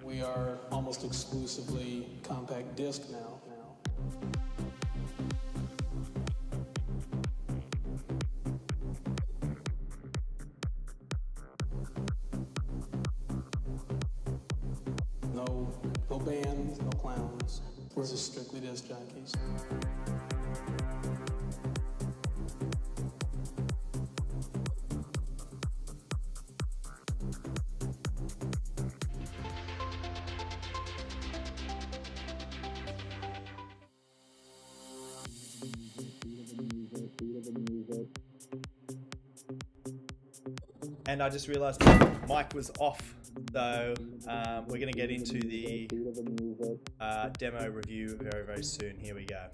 We are almost exclusively compact disc now. No bands, no clowns. We're just strictly disc jockeys. And I just realized my mic was off, so we're going to get into the demo review very, very soon. Here we go.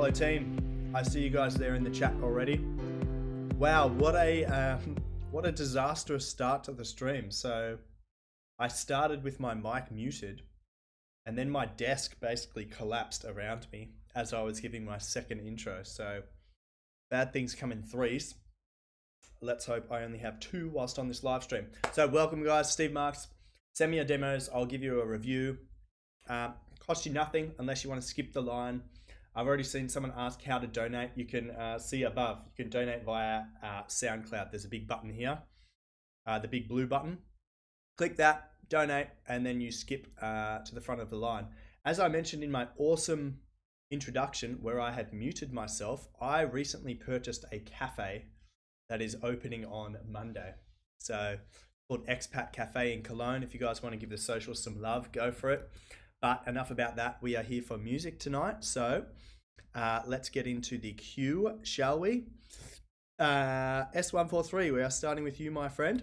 Hello team, I see you guys there in the chat already. Wow, what a disastrous start to the stream. So I started with my mic muted, and then my desk basically collapsed around me as I was giving my second intro. So bad things come in threes. Let's hope I only have two whilst on this live stream. So welcome guys, Steve Marks. Send me your demos, I'll give you a review. Cost you nothing unless you want to skip the line. I've already seen someone ask how to donate. You can see above, you can donate via SoundCloud. There's a big button here, the big blue button. Click that, donate, and then you skip to the front of the line. As I mentioned in my awesome introduction where I had muted myself, I recently purchased a cafe that is opening on Monday. So called Expat Cafe in Cologne. If you guys want to give the socials some love, go for it. But enough about that. We are here for music tonight. So let's get into the queue, shall we? S143, we are starting with you, my friend.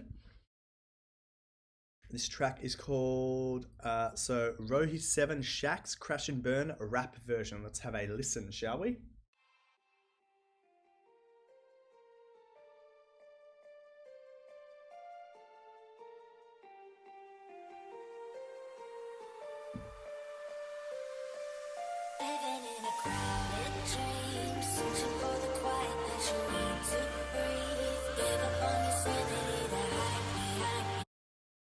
This track is called Rohi 7 Shacks Crash and Burn rap version. Let's have a listen, shall we?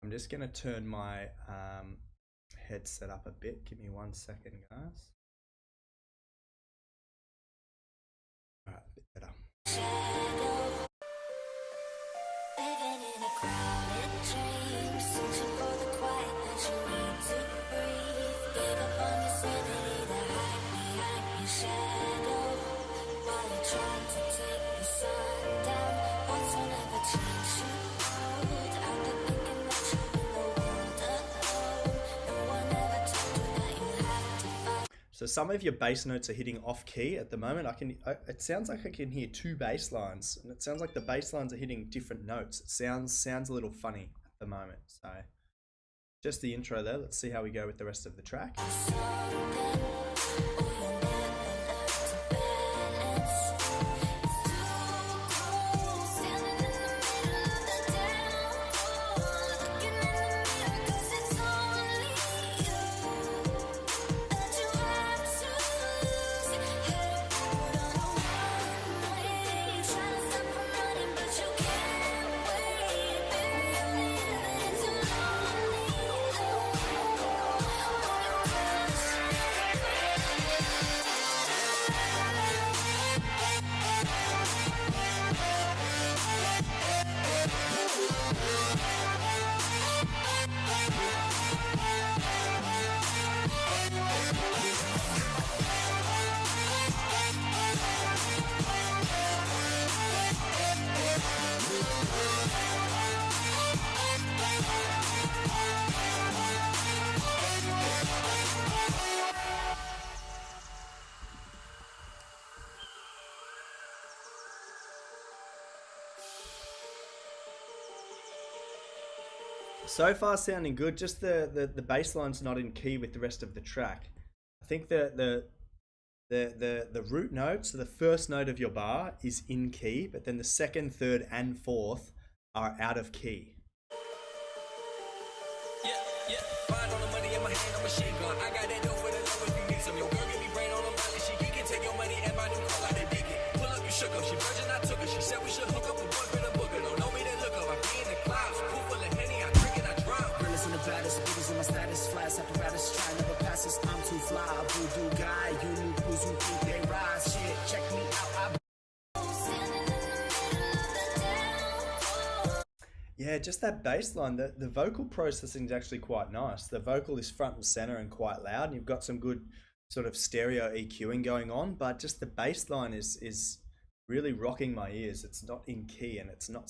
I'm just going to turn my headset up a bit. Give me 1 second, guys. All right, a bit better. So some of your bass notes are hitting off key at the moment. It sounds like I can hear two bass lines, and it sounds like the bass lines are hitting different notes. It sounds a little funny at the moment. So just the intro there. Let's see how we go with the rest of the track. So far sounding good, just the bass line's not in key with the rest of the track. I think the root note, so the first note of your bar is in key, but then the second, third and fourth are out of key. Yeah, find all the money in my hand, I'm a machine gun. I got that dough for the love if you need some. Your girl give me brain on them dollars, she geekin', take your money and my new car, I done dig it. Pull up, you shook up, she virgin, I took her. She said we should hook up a boyfriend, a booger. Don't know me, then look up, I be in the clouds. Pool full of Henny, I drink and I drown. Realest in the baddest, biggest in my status, flash apparatus, try never pass this. I'm too fly, voodoo guy, you new crews who think they rise. Shit, check me out, Yeah, just that bass line. The vocal processing is actually quite nice. The vocal is front and center and quite loud, and you've got some good sort of stereo EQing going on, but just the bass line is really rocking my ears. It's not in key, and it's not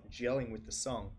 gelling with the song.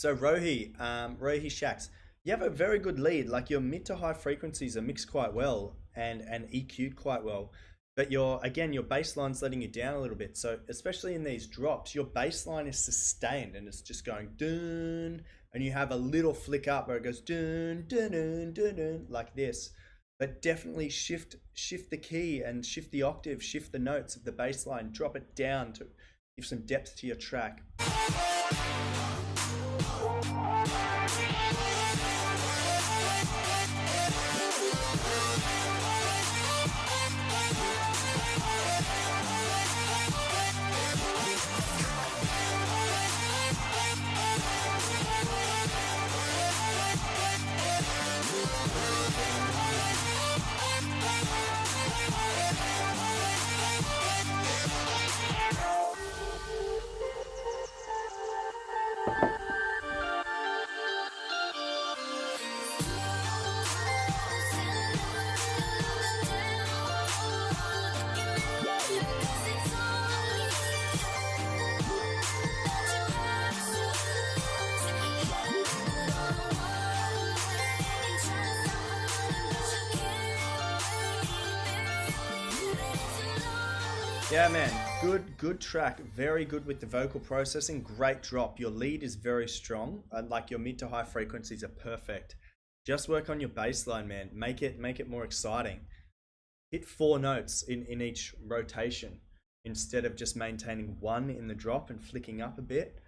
So Rohi Shax, you have a very good lead. Like your mid to high frequencies are mixed quite well and EQ'd quite well. But your bass line's letting you down a little bit. So especially in these drops, your bass line is sustained and it's just going dun, and you have a little flick up where it goes dun dun dun dun dun like this. But definitely shift the key and shift the octave, shift the notes of the bass line, drop it down to give some depth to your track. Yeah, man, good track. Very good with the vocal processing. Great drop. Your lead is very strong, and like your mid to high frequencies are perfect. Just work on your bass line, man. Make it more exciting. Hit 4 notes in each rotation instead of just maintaining 1 in the drop and flicking up a bit.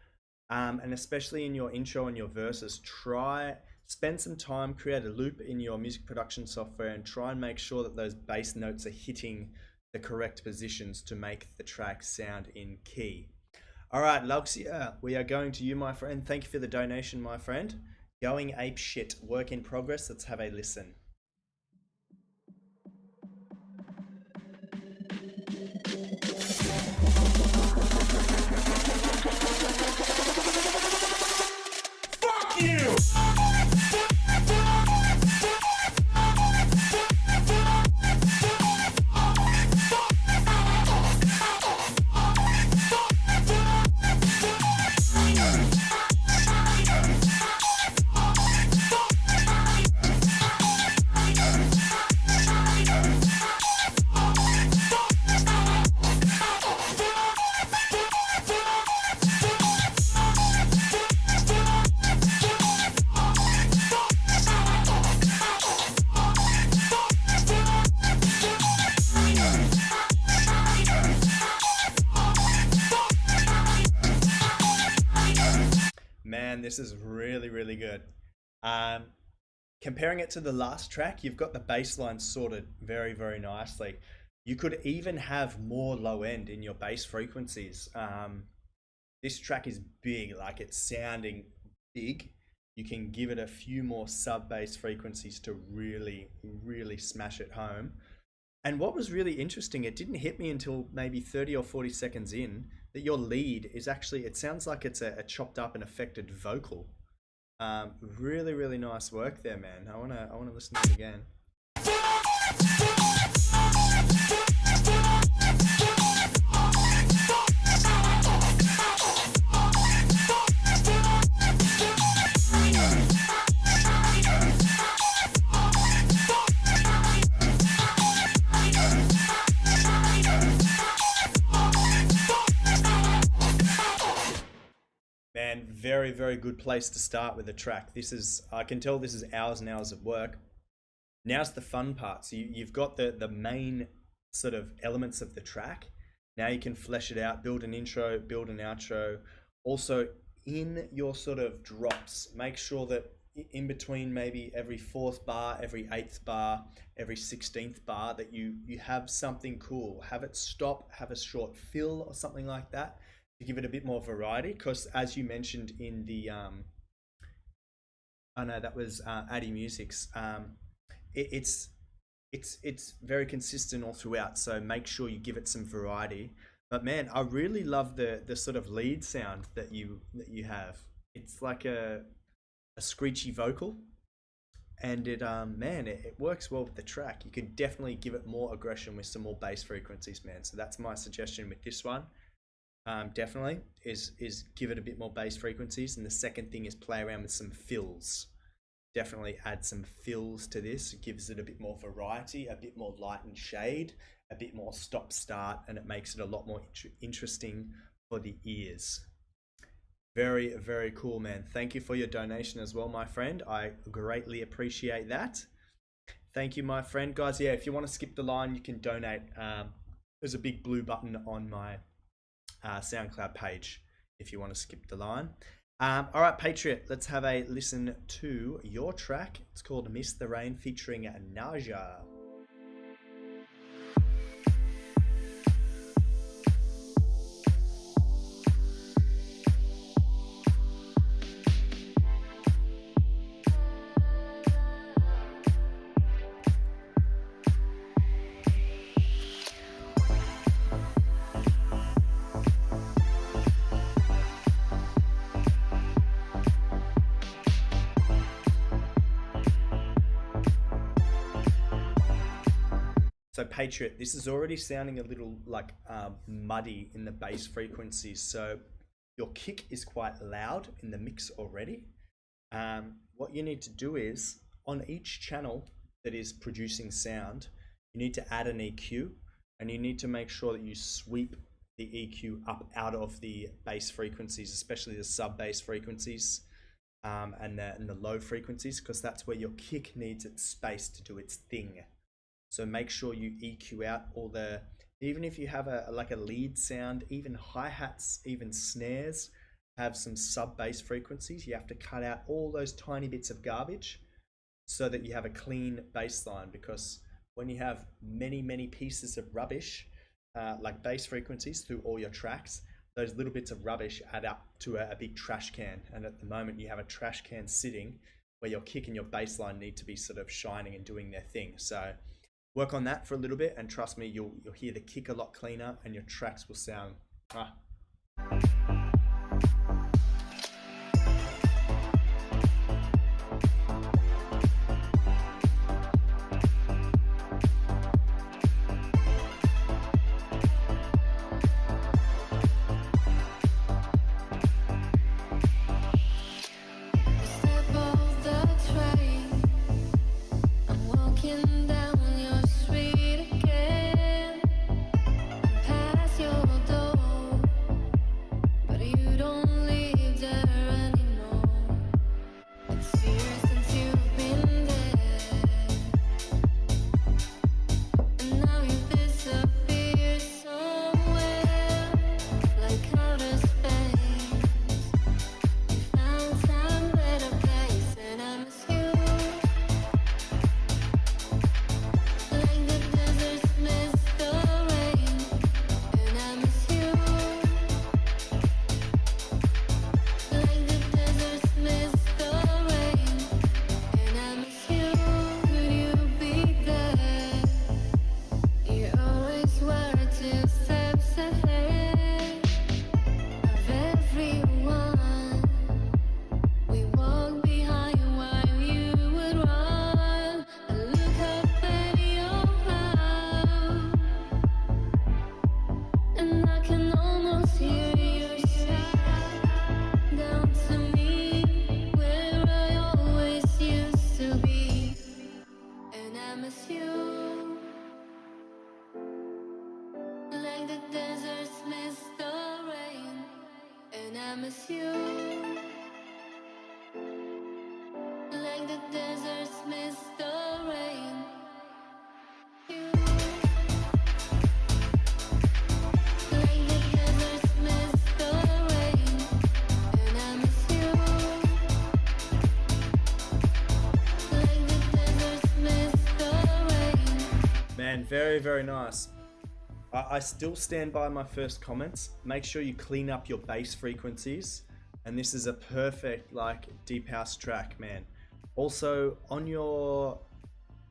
And especially in your intro and your verses, spend some time, create a loop in your music production software, and try and make sure that those bass notes are hitting the correct positions to make the track sound in key. All right, Luxia, we are going to you, my friend. Thank you for the donation, my friend. Going ape shit, work in progress. Let's have a listen. Fuck you! This is really good. Comparing it to the last track, you've got the bass line sorted very nicely. You could even have more low end in your bass frequencies. This track is big, like it's sounding big. You can give it a few more sub bass frequencies to really smash it home. And what was really interesting, it didn't hit me until maybe 30 or 40 seconds in, that your lead is actually, it sounds like it's a chopped up and affected vocal. Really nice work there, man. I wanna listen to it again. Man, very good place to start with a track. I can tell this is hours and hours of work. Now's the fun part. So you've got the main sort of elements of the track. Now you can flesh it out, build an intro, build an outro. Also in your sort of drops, make sure that in between maybe every 4th bar, every 8th bar, every 16th bar, that you have something cool. Have it stop, have a short fill or something like that, to give it a bit more variety. Because as you mentioned in the oh no, that was Addy Music's, it's very consistent all throughout, so make sure you give it some variety. But man, I really love the sort of lead sound that you have. It's like a screechy vocal, and it works well with the track. You can definitely give it more aggression with some more bass frequencies, man. So that's my suggestion with this one. definitely is give it a bit more bass frequencies. And the second thing is play around with some fills. Definitely add some fills to this. It gives it a bit more variety, a bit more light and shade, a bit more stop start, and it makes it a lot more interesting for the ears. Very, very cool, man. Thank you for your donation as well, my friend. I greatly appreciate that. Thank you, my friend. Guys, yeah, if you want to skip the line, you can donate. There's a big blue button on my SoundCloud page if you want to skip the line. All right, Patriot, let's have a listen to your track. It's called Miss the Rain featuring Naja. So Patriot, this is already sounding a little like muddy in the bass frequencies. So your kick is quite loud in the mix already. What you need to do is on each channel that is producing sound, you need to add an EQ, and you need to make sure that you sweep the EQ up out of the bass frequencies, especially the sub bass frequencies and the low frequencies, because that's where your kick needs its space to do its thing. So make sure you EQ out all the, even if you have a lead sound, even hi-hats, even snares have some sub bass frequencies. You have to cut out all those tiny bits of garbage so that you have a clean bass line, because when you have many pieces of rubbish like bass frequencies through all your tracks, those little bits of rubbish add up to a big trash can. And at the moment you have a trash can sitting where your kick and your bass line need to be sort of shining and doing their thing. So work on that for a little bit, and trust me, you'll hear the kick a lot cleaner, and your tracks will sound very nice. I still stand by my first comments. Make sure you clean up your bass frequencies, and this is a perfect like deep house track, man. Also on your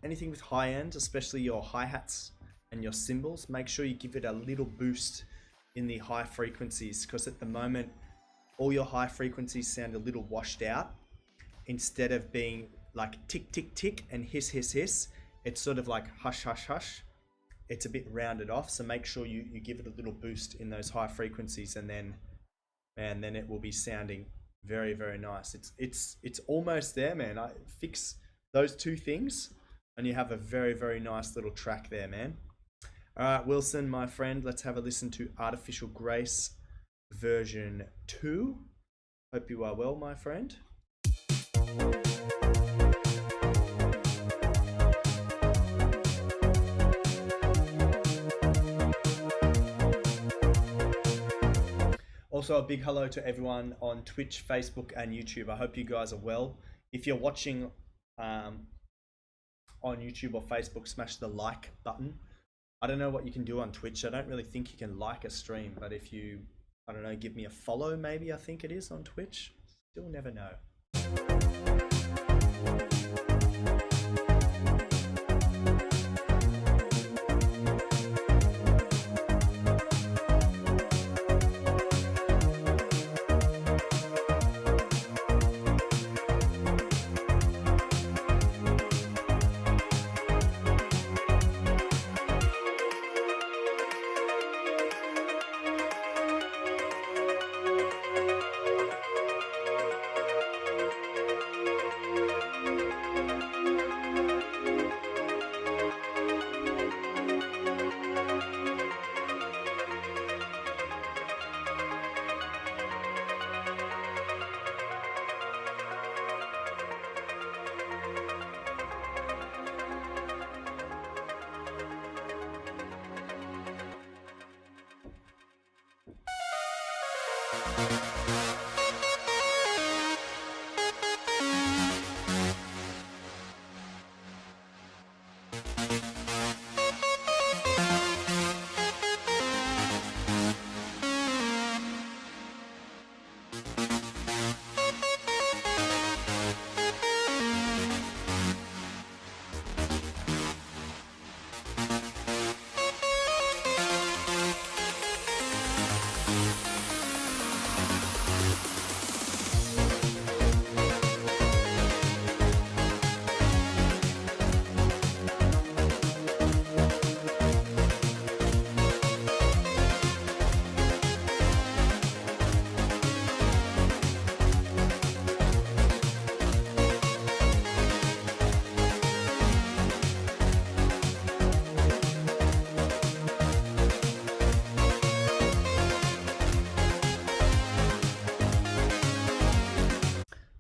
anything with high end, especially your hi-hats and your cymbals, make sure you give it a little boost in the high frequencies, because at the moment all your high frequencies sound a little washed out. Instead of being like tick tick tick and hiss hiss hiss, it's sort of like hush hush hush. it's a bit rounded off. So make sure you give it a little boost in those high frequencies, and then, man, then it will be sounding very, very nice. It's almost there, man. I fix those two things and you have a very, very nice little track there, man. All right, Wilson, my friend, let's have a listen to Artificial Grace version 2. Hope you are well, my friend. Also, a big hello to everyone on Twitch, Facebook, and YouTube. I hope you guys are well. If you're watching on YouTube or Facebook, smash the like button. I don't know what you can do on Twitch. I don't really think you can like a stream, but if you, I don't know, give me a follow, maybe, I think it is on Twitch. Still never know.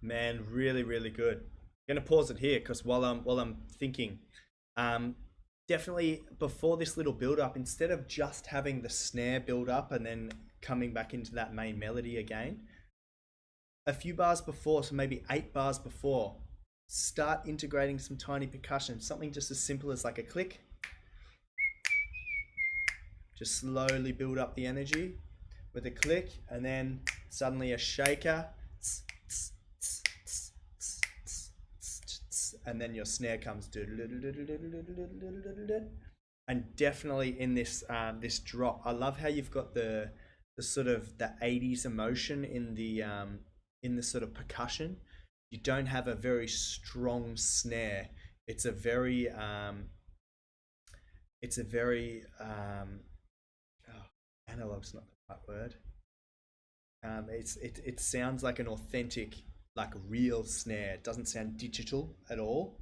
Man, really, really good. I'm gonna pause it here because while I'm thinking, definitely before this little build up, instead of just having the snare build up and then coming back into that main melody again, a few bars before, so maybe 8 bars before, start integrating some tiny percussion, something just as simple as like a click. Just slowly build up the energy with a click, and then suddenly a shaker, and then your snare comes, and definitely in this this drop, I love how you've got the sort of the 80s emotion in the sort of percussion. You don't have a very strong snare. It's a very analog's not the right word. It sounds like an authentic, like real snare. It doesn't sound digital at all.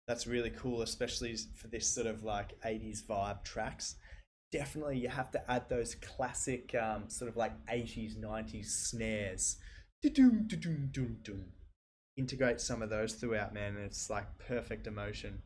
That's really cool, especially for this sort of like 80s vibe tracks. Definitely you have to add those classic sort of like 80s 90s snares. Integrate some of those throughout, man, and it's like perfect emotion.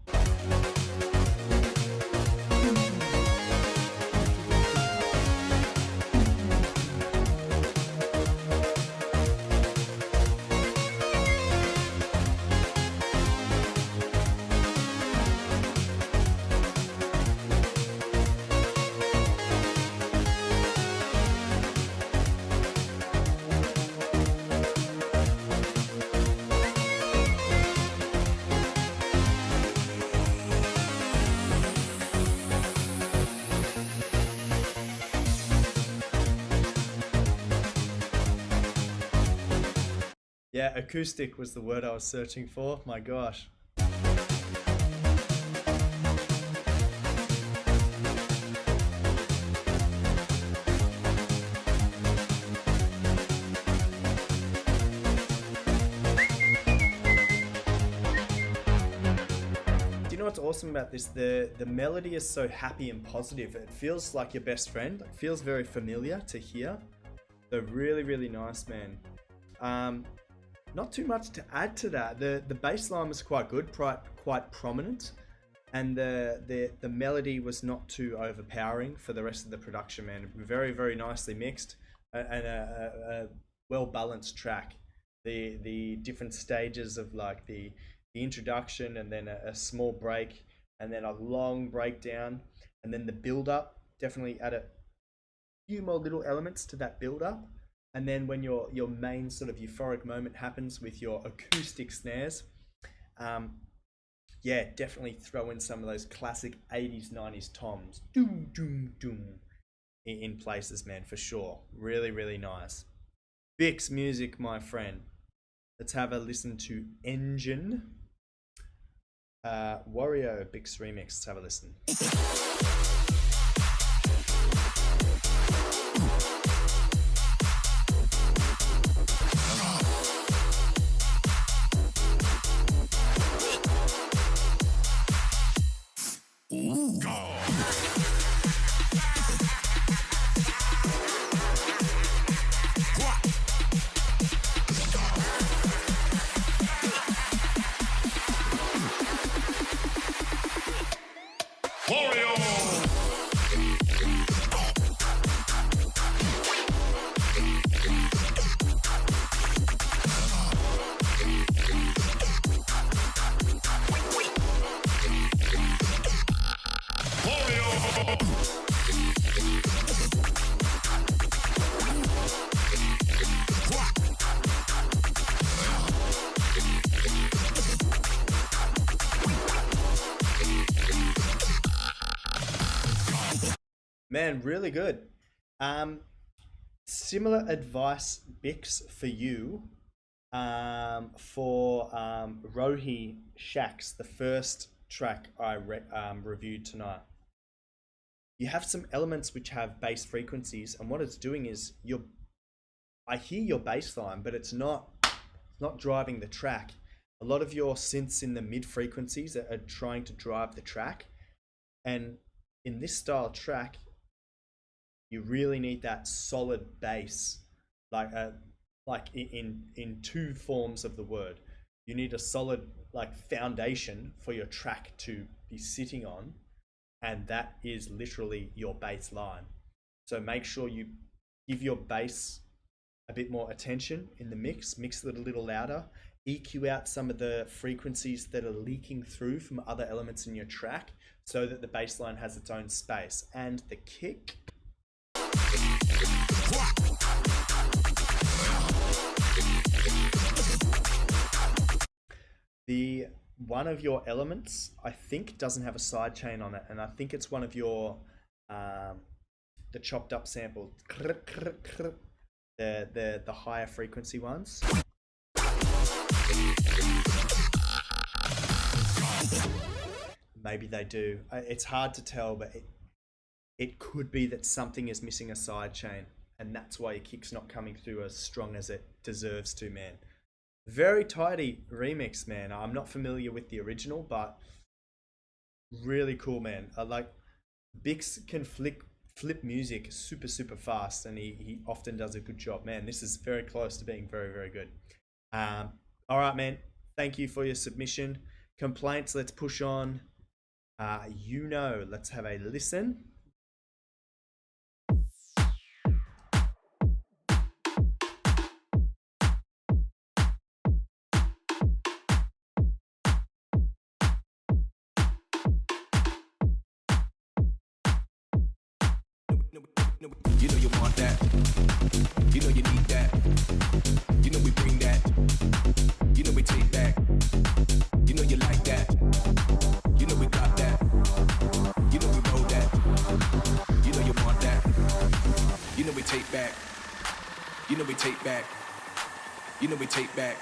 Yeah, acoustic was the word I was searching for. My gosh. awesome about this. The melody is so happy and positive. It feels like your best friend. It feels very familiar to hear. So really, really nice, man. Not too much to add to that. The bass line was quite good, quite prominent, and the melody was not too overpowering for the rest of the production, man. Very, very nicely mixed, and a well balanced track. The different stages of like the introduction, and then a small break, and then a long breakdown, and then the build up. Definitely add a few more little elements to that build up. And then when your main sort of euphoric moment happens with your acoustic snares, yeah, definitely throw in some of those classic 80s, 90s toms. Doom, doom, doom. In places, man, for sure. Really, really nice. Bix music, my friend. Let's have a listen to Engine. Wario Bix remix. Let's have a listen. Man, really good. Similar advice, Bix, for you for Rohi Shacks, the first track I reviewed tonight. You have some elements which have bass frequencies, and what it's doing is I hear your bass line, but it's not driving the track. A lot of your synths in the mid frequencies are trying to drive the track, and in this style track, you really need that solid bass, like in two forms of the word. You need a solid like foundation for your track to be sitting on, and that is literally your bass line. So make sure you give your bass a bit more attention in the mix it a little louder, EQ out some of the frequencies that are leaking through from other elements in your track so that the bass line has its own space. And the kick, the one of your elements I think doesn't have a side chain on it, and I think it's one of your the chopped up sample, the higher frequency ones. Maybe they do. It's hard to tell, but it could be that something is missing a side chain, and that's why your kick's not coming through as strong as it deserves to, man. Very tidy remix, man. I'm not familiar with the original, but really cool, man. I like Bix can flip music super fast, and he often does a good job, man. This is very close to being very good. All right, man, thank you for your submission. Complaints, let's push on. Let's have a listen. You know you want that. You know you need that. You know we bring that. You know we take back. You know you like that. You know we got that. You know we roll that. You know you want that. You know we take back. You know we take back. You know we take back.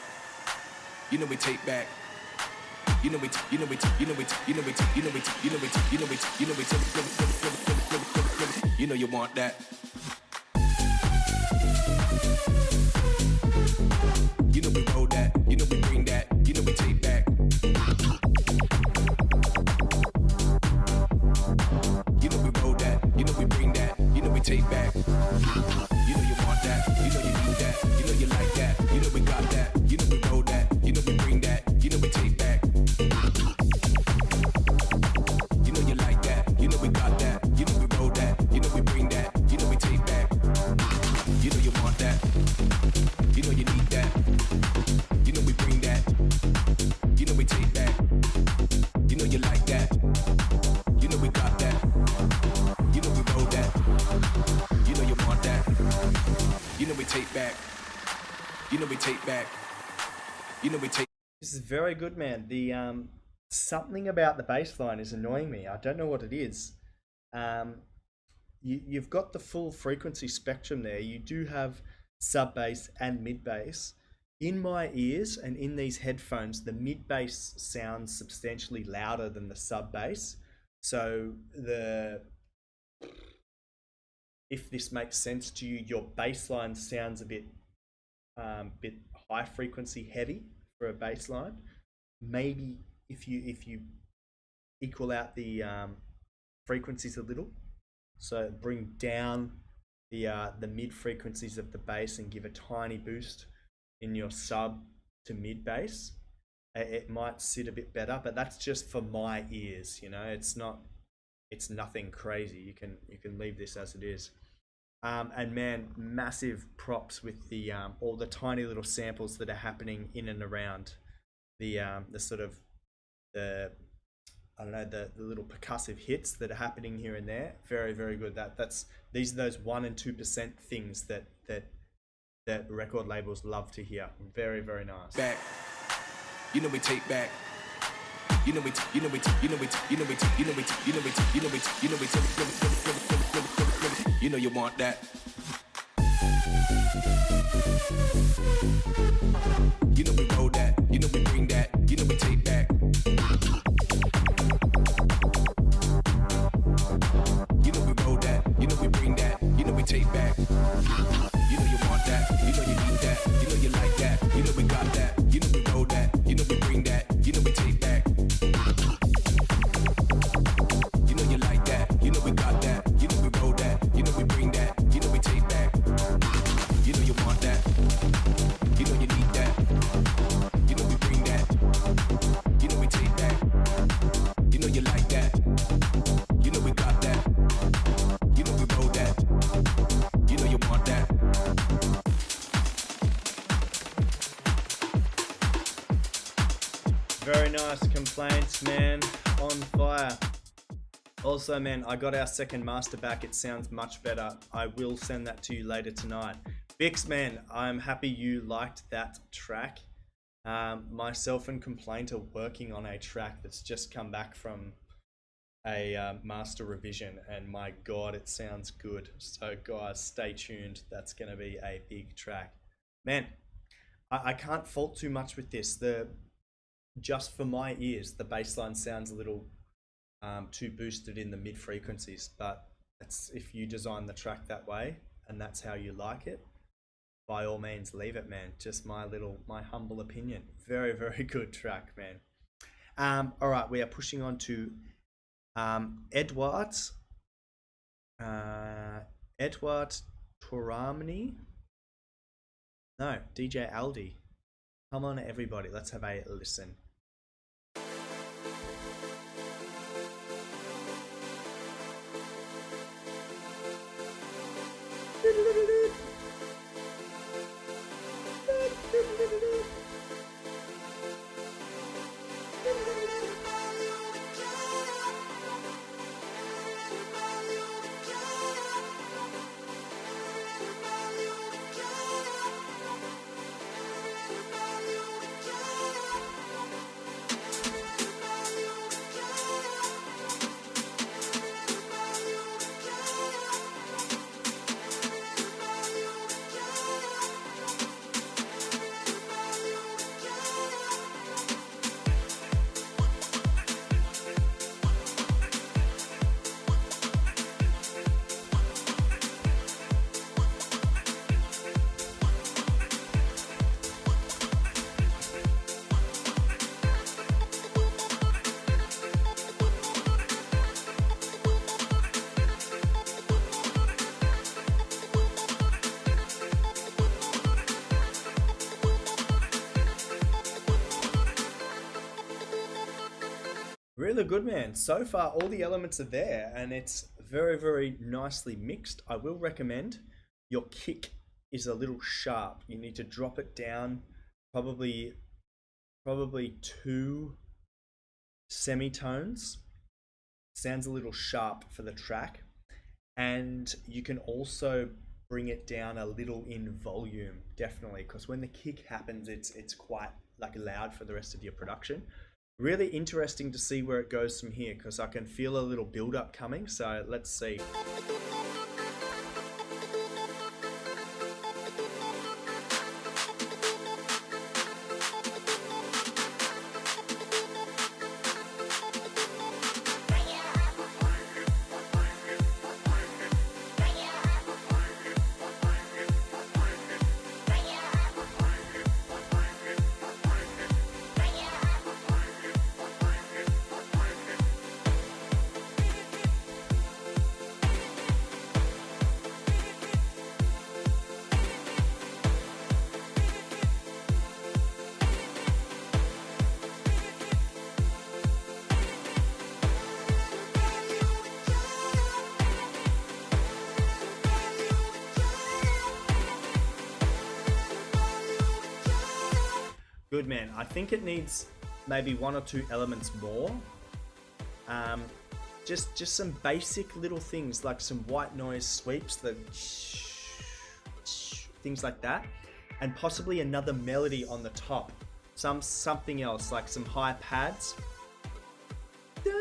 You know we take back. You know we you know we you know we you know we you know we you know we you know we you know we you know you want that. You know we roll that. You know we bring that. You know we take back. take back. You know you want that, you know you need that, you know you like that, you know we got that, you know we roll that, you know we bring that, you know we take back. You know you like that, you know we got that, you know we roll that, you know we bring that, you know we take back. You know you want that, you know you need that, you know we bring that, you know we take back. You know you like that, you know we got that, you know we roll that, you know you want that, you know we take back, you know we take back, you know we take. This is very good, man. The something about the bass line is annoying me. I don't know what it is. You've got the full frequency spectrum there. You do have sub bass and mid bass. In my ears and in these headphones, the mid bass sounds substantially louder than the sub bass. So if this makes sense to you, your bass line sounds a bit high frequency heavy for a bass line. Maybe if you equal out the frequencies a little, so bring down the mid frequencies of the bass and give a tiny boost in your sub to mid bass, it might sit a bit better. But that's just for my ears, you know. It's nothing crazy. You can leave this as it is. And man, massive props with the all the tiny little samples that are happening in and around the sort of the little percussive hits that are happening here and there. Very, very good. These are those 1% and 2% things that record labels love to hear. Very, very nice. Back. You know we take back. You know we you know you want that. You know we roll that. You know we bring that. You know we take back. You know we roll that. You know we bring that. You know we take back. You know you want that. You know you need that. You know you like that. You know we got that. You know we roll that. You know we bring that. You know we take back. You know you like that. You know we got that. You know we roll that. You know we bring that. You know we take back. You know you want that. You know you need that. You know we bring that. You know we take back. You know you like that. You know we got that. You know we roll that. You know you want that. Very nice complaints, man. On fire. Also, man, I got our second master back. It sounds much better. I will send that to you later tonight. Bix, man, I'm happy you liked that track. Myself and Complaint are working on a track that's just come back from a master revision, and my God, it sounds good. So guys, stay tuned. That's going to be a big track. Man, I can't fault too much with this. Just for my ears, the bass line sounds a little too boosted in the mid frequencies, but that's if you design the track that way and that's how you like it, by all means leave it, man. Just my humble opinion. Very, very good track, man. All right, we are pushing on to Edward Touramani. No, DJ Aldi. Come on, everybody, let's have a listen. really good, man. So far, all the elements are there, and it's very, very nicely mixed. I will recommend your kick is a little sharp. You need to drop it down, probably 2 semitones. Sounds a little sharp for the track, and you can also bring it down a little in volume, definitely, because when the kick happens, it's quite like loud for the rest of your production. Really interesting to see where it goes from here, because I can feel a little build up coming. So let's see. Good, man. I think it needs maybe 1 or 2 elements more. Just some basic little things like some white noise sweeps, the things like that, and possibly another melody on the top. Something else like some high pads. Dun,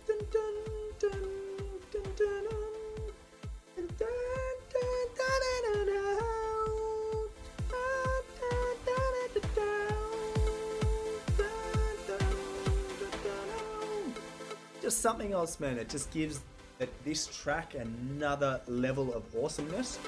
dun, dun, dun, dun, dun, dun, dun, dun, dun, dun, dun, dun. Just something else, man. It just gives this track another level of awesomeness.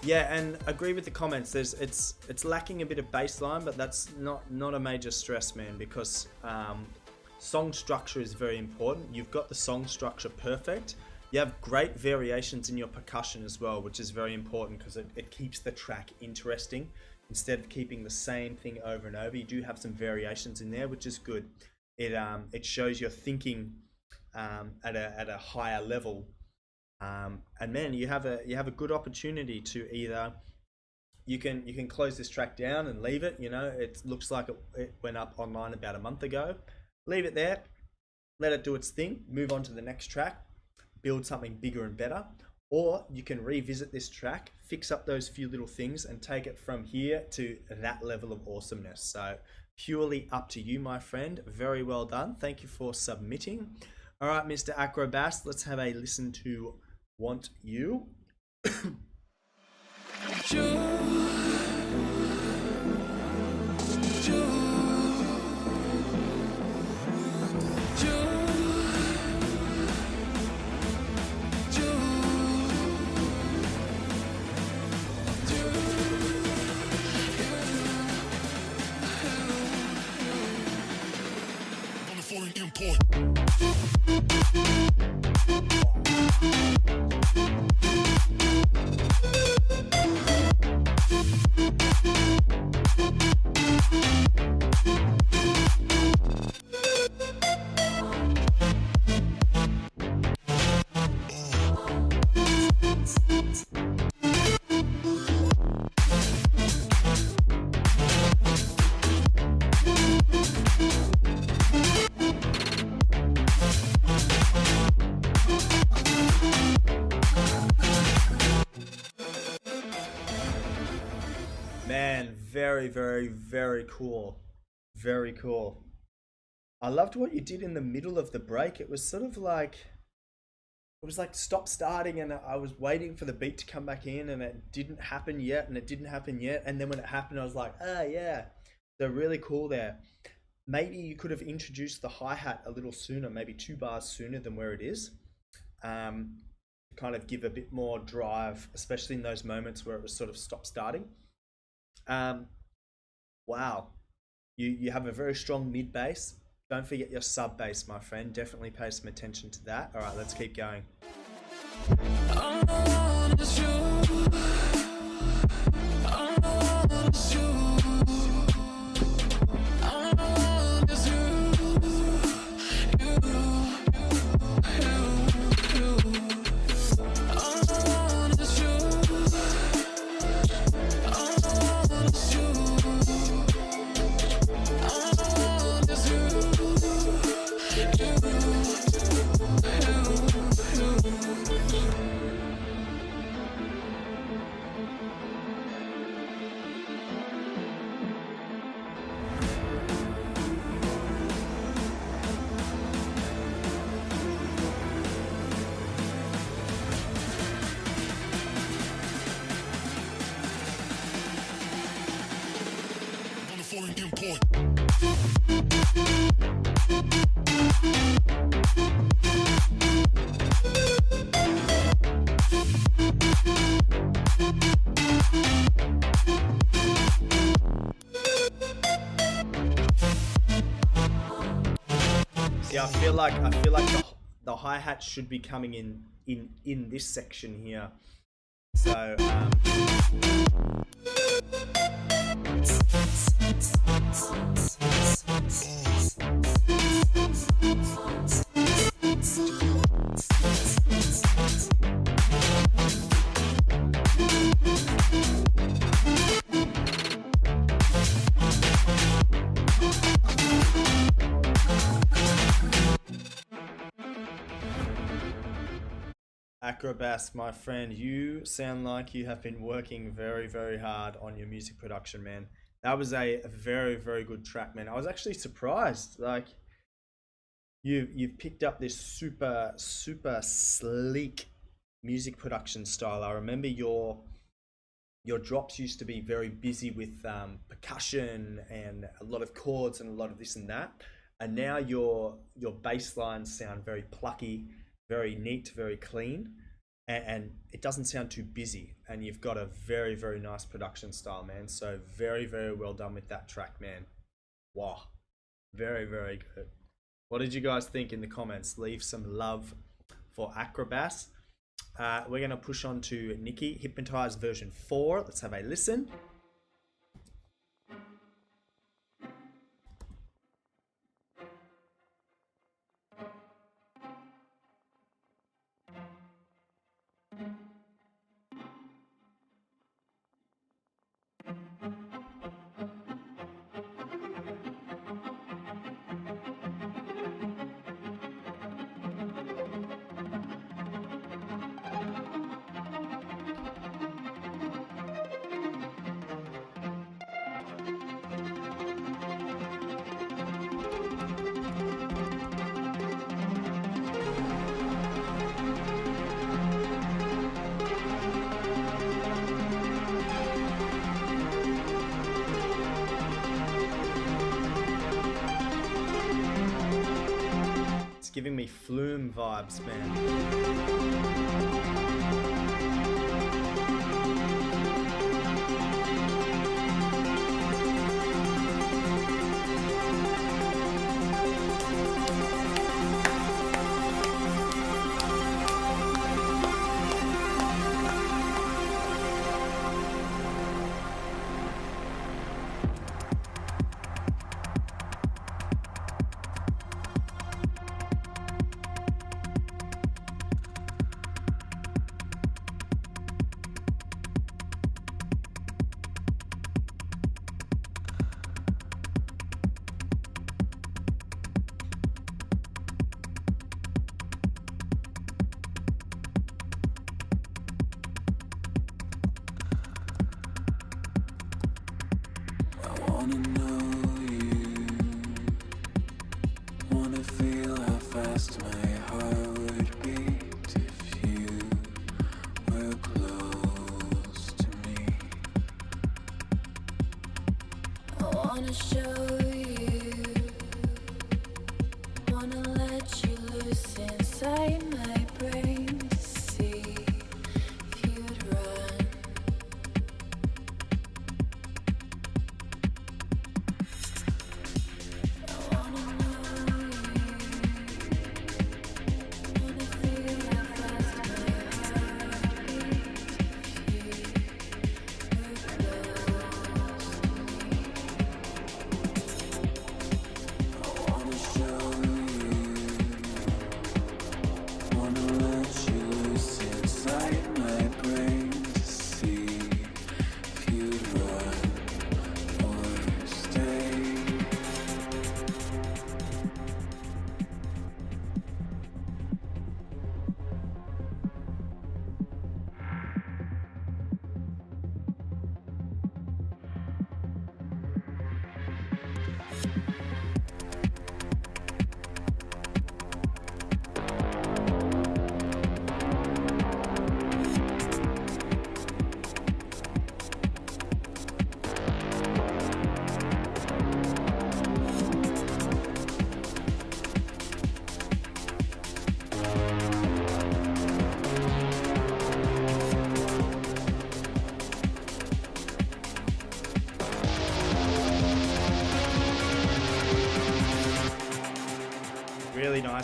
Yeah, and agree with the comments. It's lacking a bit of bass line, but that's not a major stress, man, because song structure is very important. You've got the song structure perfect. You have great variations in your percussion as well, which is very important because it keeps the track interesting. Instead of keeping the same thing over and over, you do have some variations in there, which is good. It shows you're thinking at a higher level. And man, you have a good opportunity to either you can close this track down and leave it. You know, it looks like it went up online about a month ago. Leave it there, let it do its thing, move on to the next track, build something bigger and better. Or you can revisit this track, fix up those few little things, and take it from here to that level of awesomeness. So purely up to you, my friend. Very well done. Thank you for submitting. All right, Mr. Acrobass, let's have a listen to Want You. Man, very, very, very cool. Very cool. I loved what you did in the middle of the break. It was sort of like, it was like stop starting, and I was waiting for the beat to come back in, and it didn't happen yet, and it didn't happen yet. And then when it happened, I was like, ah, yeah, they're really cool there. Maybe you could have introduced the hi-hat a little sooner, maybe 2 bars sooner than where it is. kind of give a bit more drive, especially in those moments where it was sort of stop starting. Wow, you have a very strong mid bass. Don't forget your sub bass, my friend. Definitely pay some attention to that. All right, let's keep going. Yeah, I feel like the hi-hat should be coming in this section here. So Acrobass, my friend, you sound like you have been working very, very hard on your music production, man. That was a very, very good track, man. I was actually surprised. Like, you've picked up this super, super sleek music production style. I remember your drops used to be very busy with percussion and a lot of chords and a lot of this and that. And now your bass lines sound very plucky, very neat, very clean, and it doesn't sound too busy. And you've got a very, very nice production style, man. So very, very well done with that track, man. Wow, very, very good. What did you guys think in the comments? Leave some love for Acrobass. We're gonna push on to Nikki, Hypnotize version 4. Let's have a listen. Giving me Flume vibes, man. Wanna know you, wanna feel how fast my heart would beat if you were close to me. I wanna show you, wanna let you loose inside my brain to see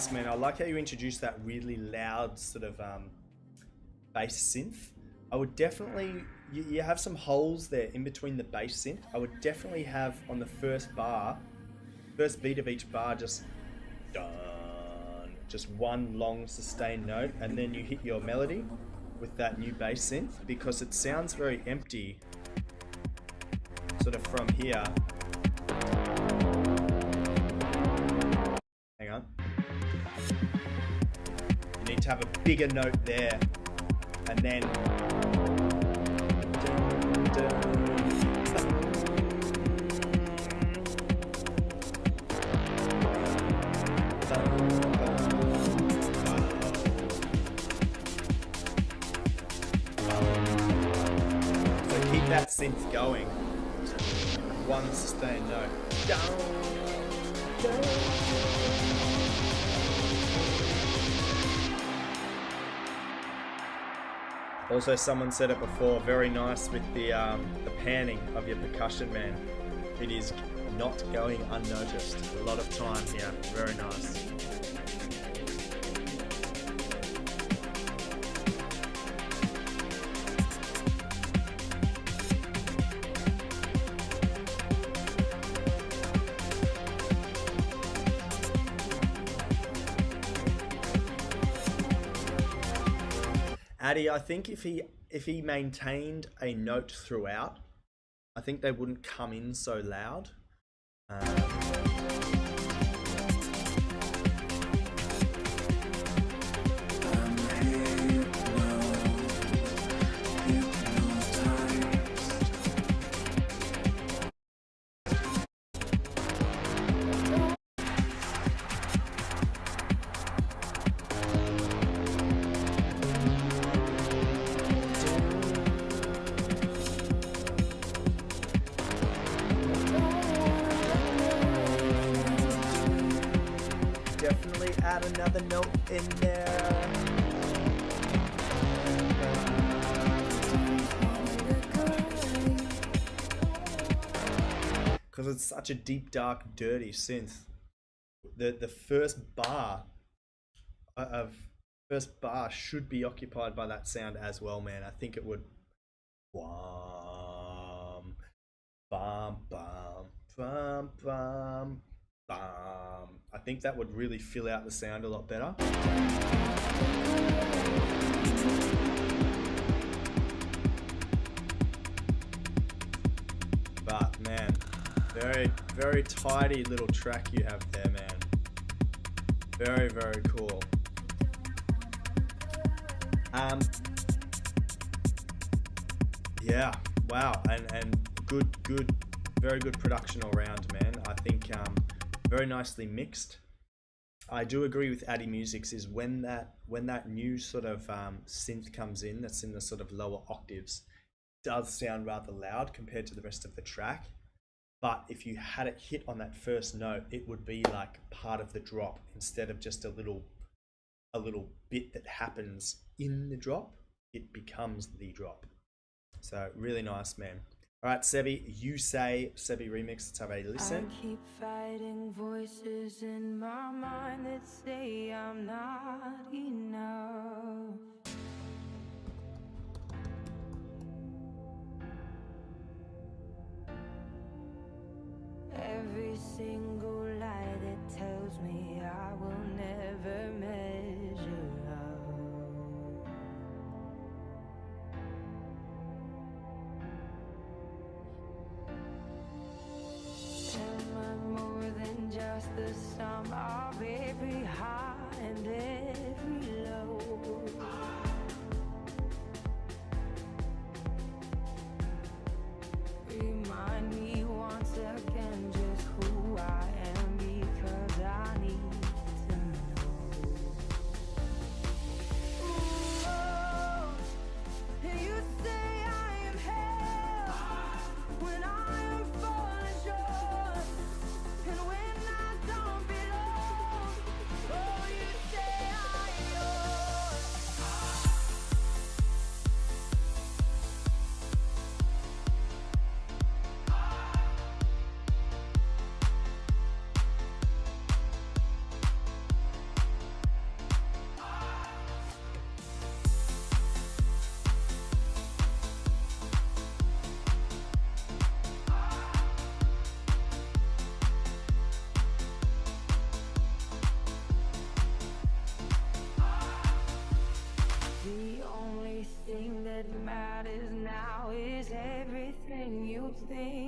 nice, man. I like how you introduced that really loud sort of bass synth. I would definitely, you have some holes there in between the bass synth. I would definitely have on the first bar, first beat of each bar, just dun, just one long sustained note, and then you hit your melody with that new bass synth, because it sounds very empty sort of from here. Hang on. You need to have a bigger note there, and then so keep that synth going. One sustained note. Also, someone said it before, very nice with the panning of your percussion, man. It is not going unnoticed. A lot of time here. Very nice. Addy, I think if he maintained a note throughout, I think they wouldn't come in so loud. Definitely add another note in there. Because it's such a deep, dark, dirty synth. The first bar should be occupied by that sound as well, man. I think it would. Bum, bum, bum, bum, bum. I think that would really fill out the sound a lot better. But man, very, very tidy little track you have there, man. Very, very cool. Yeah, wow, and good, very good production all round, man. I think very nicely mixed. I do agree with Addy Musics is when that new sort of synth comes in, that's in the sort of lower octaves, does sound rather loud compared to the rest of the track. But if you had it hit on that first note, it would be like part of the drop instead of just a little bit that happens in the drop. It becomes the drop. So really nice, man. All right, Sebi, You Say, Sebi remix. Let's have a listen. I keep fighting voices in my mind that say I'm not enough. Every single lie that tells me I will never measure up. Am I more than just the sum of every high and every low?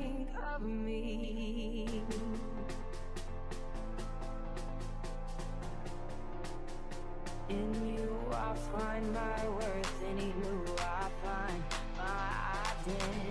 think of me. In you I find my worth, and in you I find my identity.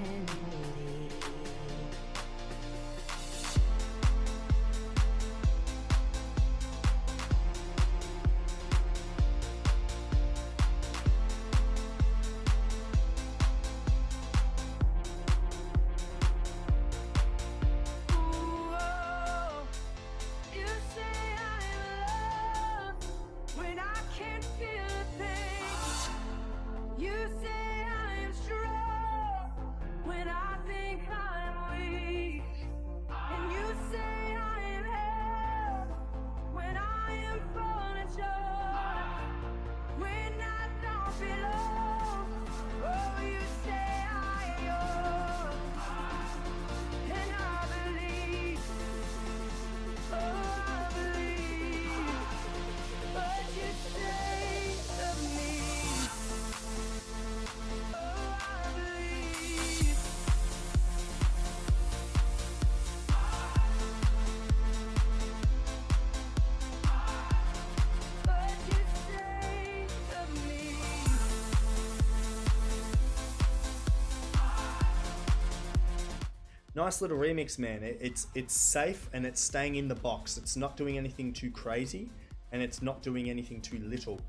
Nice little remix, man. It's safe and it's staying in the box. It's not doing anything too crazy and it's not doing anything too little.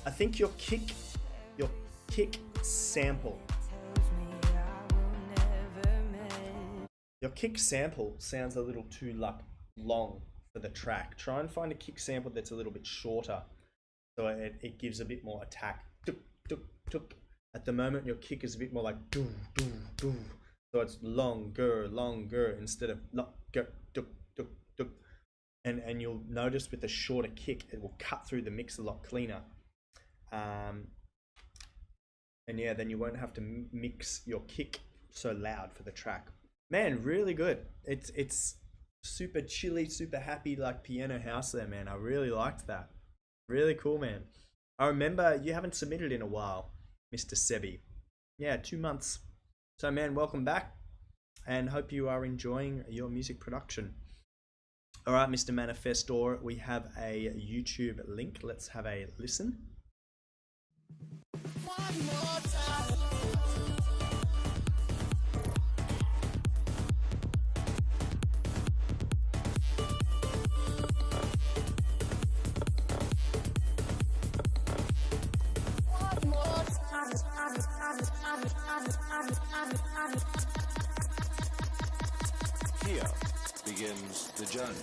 I think your kick sample. Your kick sample sounds a little too long for the track. Try and find a kick sample that's a little bit shorter, so it gives a bit more attack. Tuk, tuk, tuk. At the moment, your kick is a bit more like doo, doo, doo. So it's longer instead of longer, tuk, tuk, tuk. And you'll notice with the shorter kick, it will cut through the mix a lot cleaner. And yeah, then you won't have to mix your kick so loud for the track. Man, really good. It's super chilly, super happy, like piano house there, man. I really liked that. Really cool, man. I remember you haven't submitted in a while, Mr. Sebi. Yeah, 2 months. So, man, welcome back, and hope you are enjoying your music production. All right, Mr. Manifestor, we have a YouTube link. Let's have a listen. One more time. Here begins the journey.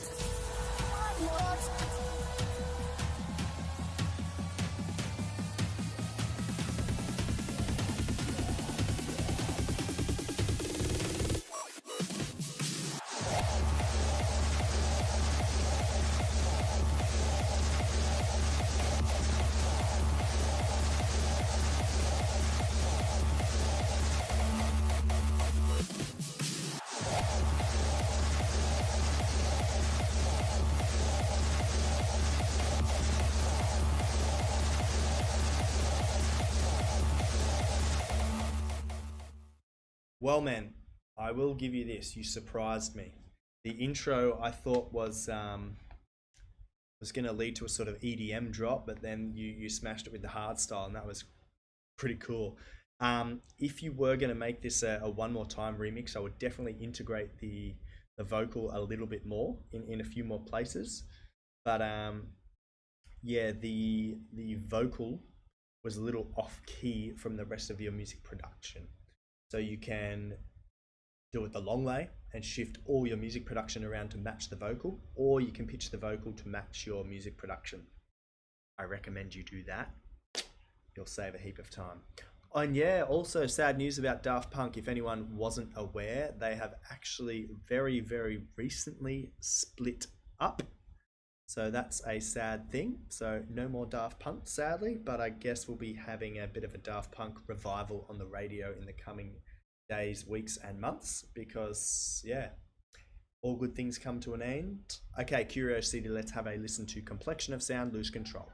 Well, man, I will give you this. You surprised me. The intro I thought was going to lead to a sort of EDM drop, but then you smashed it with the hard style, and that was pretty cool. If you were going to make this a one more time remix, I would definitely integrate the vocal a little bit more in a few more places. But yeah, the vocal was a little off key from the rest of your music production. So you can do it the long way and shift all your music production around to match the vocal, or you can pitch the vocal to match your music production. I recommend you do that. You'll save a heap of time. And yeah, also sad news about Daft Punk. If anyone wasn't aware, they have actually very, very recently split up. So that's a sad thing. So no more Daft Punk, sadly, but I guess we'll be having a bit of a Daft Punk revival on the radio in the coming days, weeks, and months, because yeah, all good things come to an end. Okay, Curiosity, let's have a listen to Complexion of Sound, Lose Control.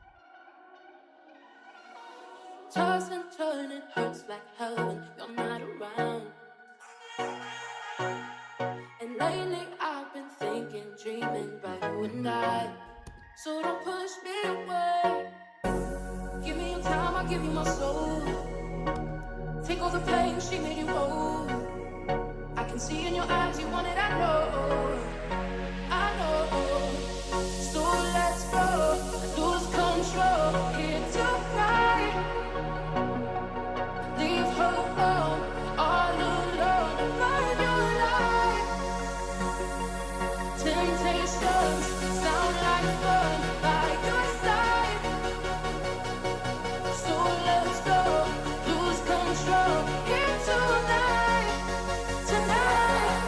Toss and turn, it hurts like hell when you're not around. Lately I've been thinking, dreaming about you and I. So don't push me away. Give me your time, I'll give you my soul. Take all the pain, she made you whole. I can see in your eyes you want it, I know. I know. So let's go, lose control here tonight. Leave her home, all alone to find your light. Temptations sound like fun by your side. So let's go, lose control here tonight, tonight.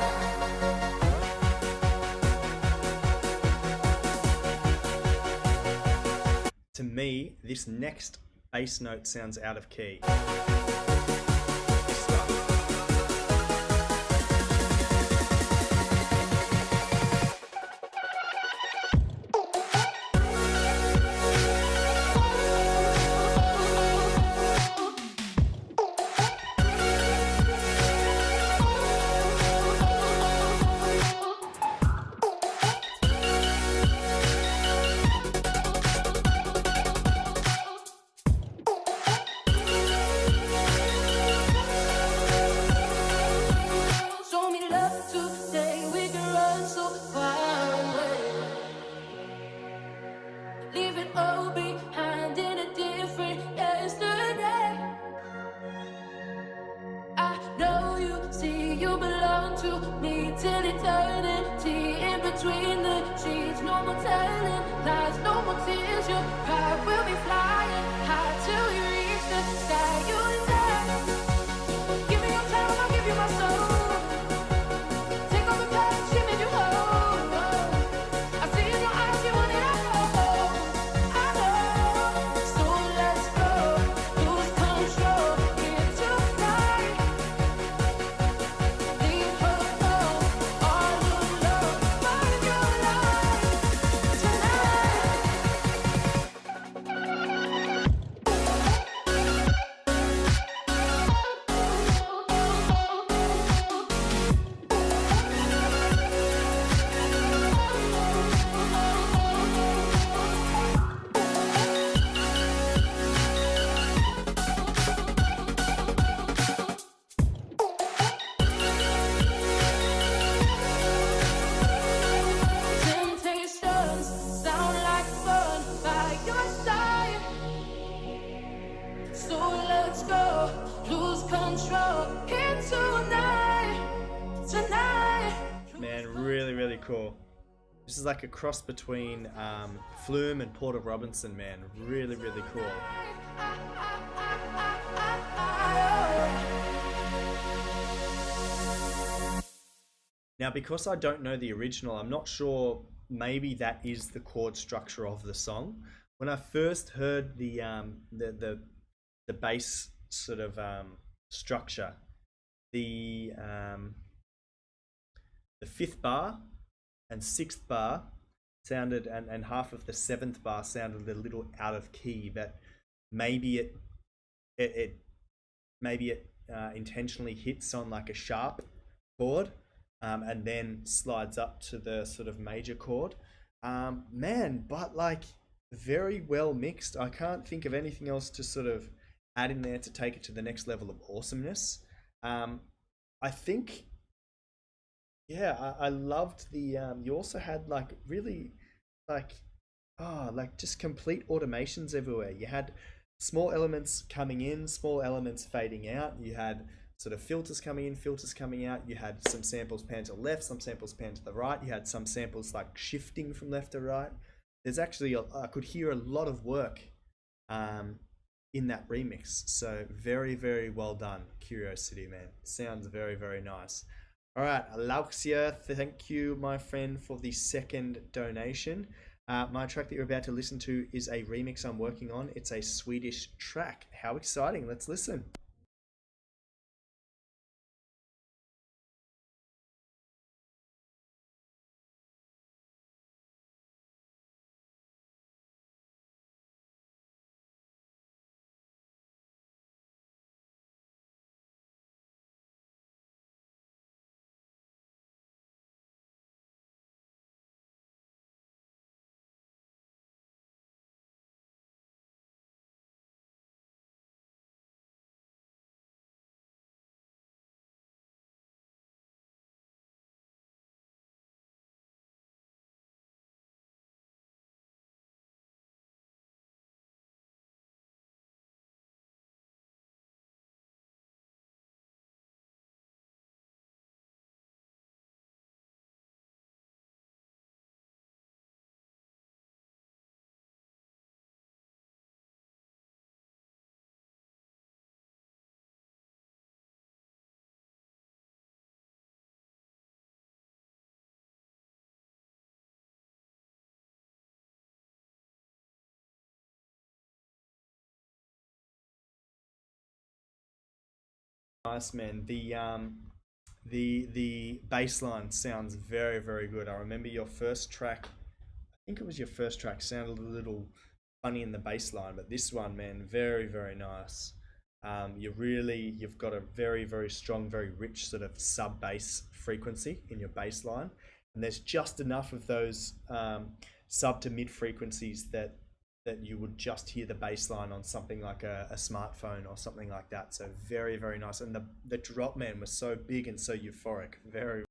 To me, this next bass note sounds out of key. Show me love today, we can run so far away. Leave it all behind in a different yesterday. I know you see you belong to me till eternity. In between the sheets, no more telling lies, no more tears. Your pride will be flying high till you reach the sky. You and I. Give me your time, I'll give you my soul. Take all the pain, she made you whole. I see in your eyes you want it, I know. I know. So let's go, lose control here tonight. Leave her home, all alone, find your light tonight. Temptations sound like fun by your side. So let's go, lose control here tonight, tonight. Man, really, really cool. This is like a cross between Flume and Porter Robinson, man. Really, really cool. Now, because I don't know the original, I'm not sure, maybe that is the chord structure of the song. When I first heard the bass sort of structure, the fifth bar and sixth bar sounded, and half of the seventh bar sounded a little out of key, but maybe it intentionally hits on like a sharp chord, and then slides up to the sort of major chord. Man, but like very well mixed. I can't think of anything else to sort of add in there to take it to the next level of awesomeness. I think, yeah, I loved the, you also had like really like, like just complete automations everywhere. You had small elements coming in, small elements fading out. You had sort of filters coming in, filters coming out. You had some samples pan to the left, some samples pan to the right. You had some samples like shifting from left to right. There's actually, I could hear a lot of work in that remix. So very, very well done, Curiosity, man. Sounds very, very nice. All right, Alauxia, thank you, my friend, for the second donation. My track that you're about to listen to is a remix I'm working on. It's a Swedish track. How exciting. Let's listen. Nice, man. The bass line sounds very, very good. I remember your first track, I think it was your first track, sounded a little funny in the bass line, but this one, man, very, very nice. You've got a very, very strong, very rich sort of sub bass frequency in your bass line, and there's just enough of those sub to mid frequencies that you would just hear the bass line on something like a smartphone or something like that. So very, very nice. And the drop, man, was so big and so euphoric. Very.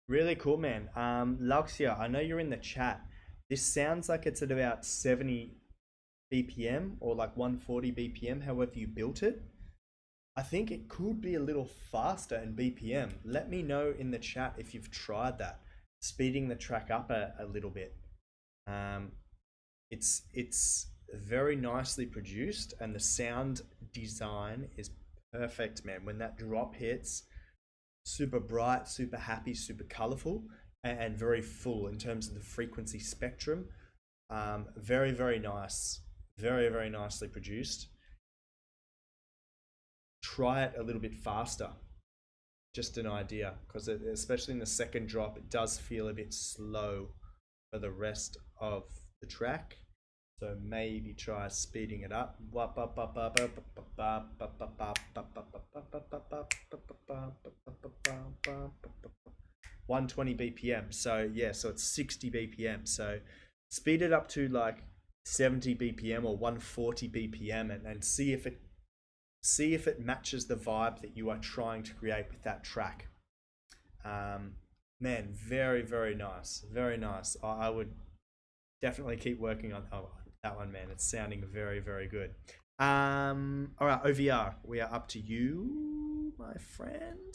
Really cool, man. Luxia, I know you're in the chat. This sounds like it's at about 70 BPM or like 140 BPM, however you built it. I think it could be a little faster in BPM. Let me know in the chat if you've tried that, speeding the track up a little bit. It's very nicely produced, and the sound design is perfect, man. When that drop hits, super bright, super happy, super colorful, and very full in terms of the frequency spectrum. Very, very nice. Very, very nicely produced. Try it a little bit faster. Just an idea, because especially in the second drop, it does feel a bit slow for the rest of the track. So maybe try speeding it up. 120 BPM. So yeah, so it's 60 BPM. So speed it up to like 70 BPM or 140 BPM and see if it matches the vibe that you are trying to create with that track. Man, very, very nice. Very nice. I would definitely keep working on that one, man. It's sounding very, very good. All right, OVR, we are up to you, my friend.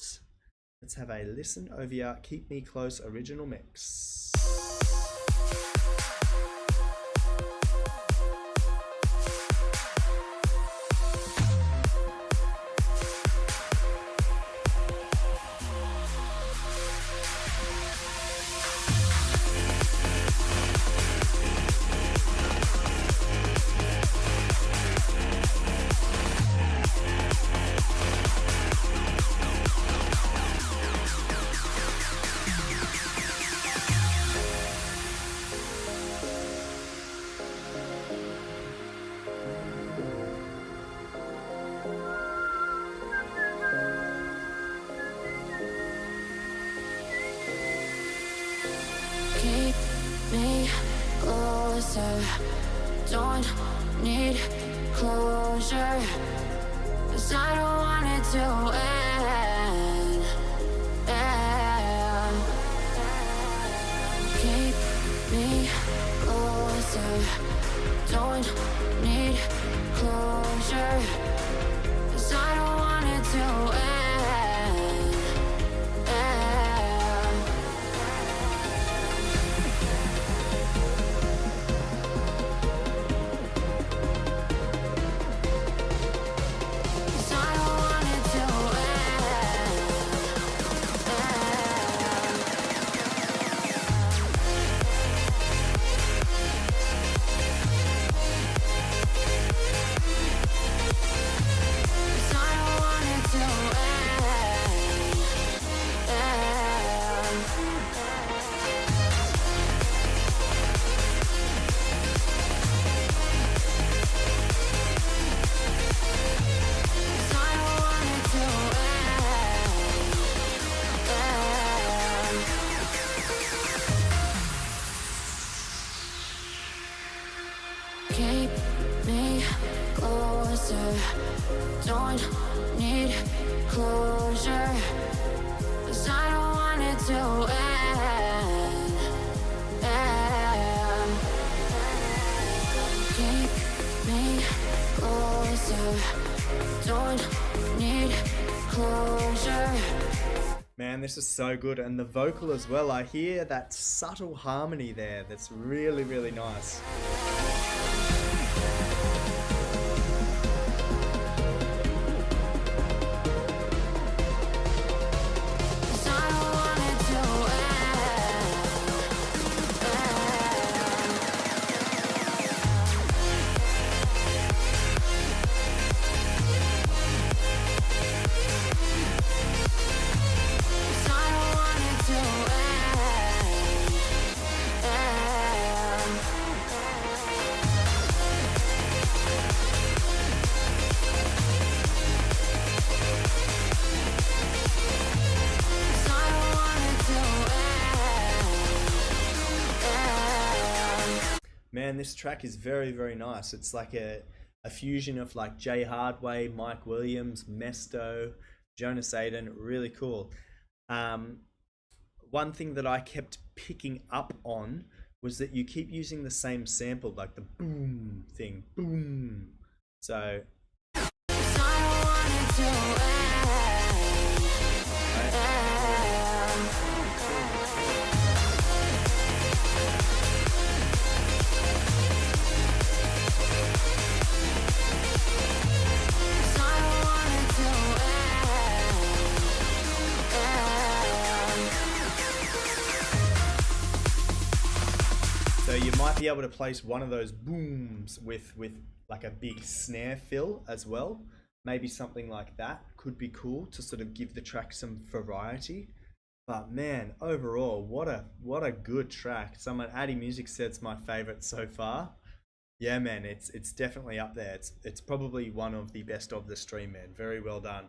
Let's have a listen. OVR, Keep Me Close original mix. Keep me closer. Don't need closure, 'cause I don't want it to end. Keep me closer. Don't need closure, 'cause I don't want it to end. don't need closure, 'cause I don't want it to end. Keep me closer, don't need closure. Man, this is so good, and the vocal as well. I hear that subtle harmony there that's really, really nice. Man, this track is very, very nice. It's like a fusion of like Jay Hardway, Mike Williams, Mesto, Jonas Aiden. Really cool. One thing that I kept picking up on was that you keep using the same sample, like the boom thing, boom. So So you might be able to place one of those booms with like a big snare fill as well. Maybe something like that could be cool to sort of give the track some variety. But man, overall, what a good track. Someone, Addy Music, said it's my favorite so far. Yeah, man, it's definitely up there. It's probably one of the best of the stream, man. Very well done.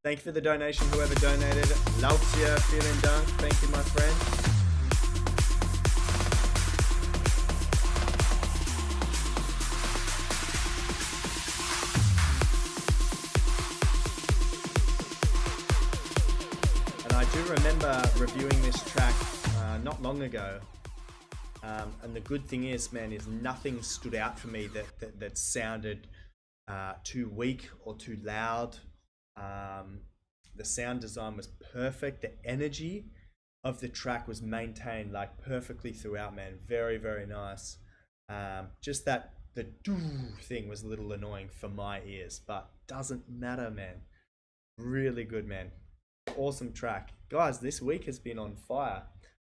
Thank you for the donation, whoever donated. Lautia, feeling dunk. Thank you, my friend. I do remember reviewing this track not long ago, and the good thing is, man, is nothing stood out for me that sounded too weak or too loud. The sound design was perfect. The energy of the track was maintained like perfectly throughout, man. Very, very nice. Just that the doo thing was a little annoying for my ears, but doesn't matter, man. Really good, man. Awesome track. Guys, this week has been on fire.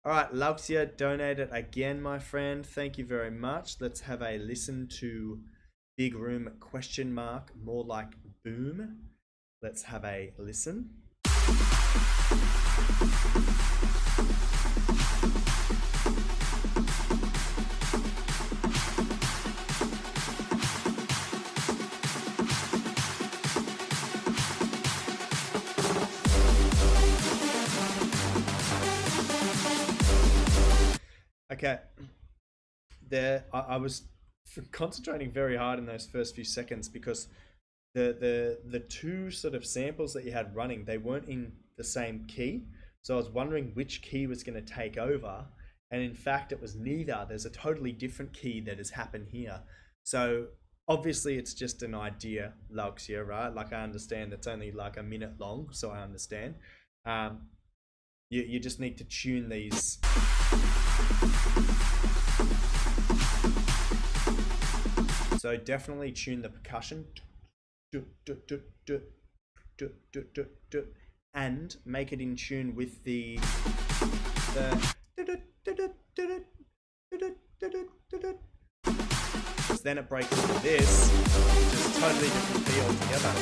Alright, Luxia donated again, my friend. Thank you very much. Let's have a listen to Big Room ? More like boom. Let's have a listen. Okay, there I was concentrating very hard in those first few seconds because the two sort of samples that you had running, they weren't in the same key. So I was wondering which key was going to take over, and in fact it was neither. There's a totally different key that has happened here. So obviously it's just an idea, Luxia, right? Like, I understand it's only like a minute long, so I understand. You just need to tune these. So definitely tune the percussion and make it in tune with the because then it breaks into this, which is totally different feel altogether.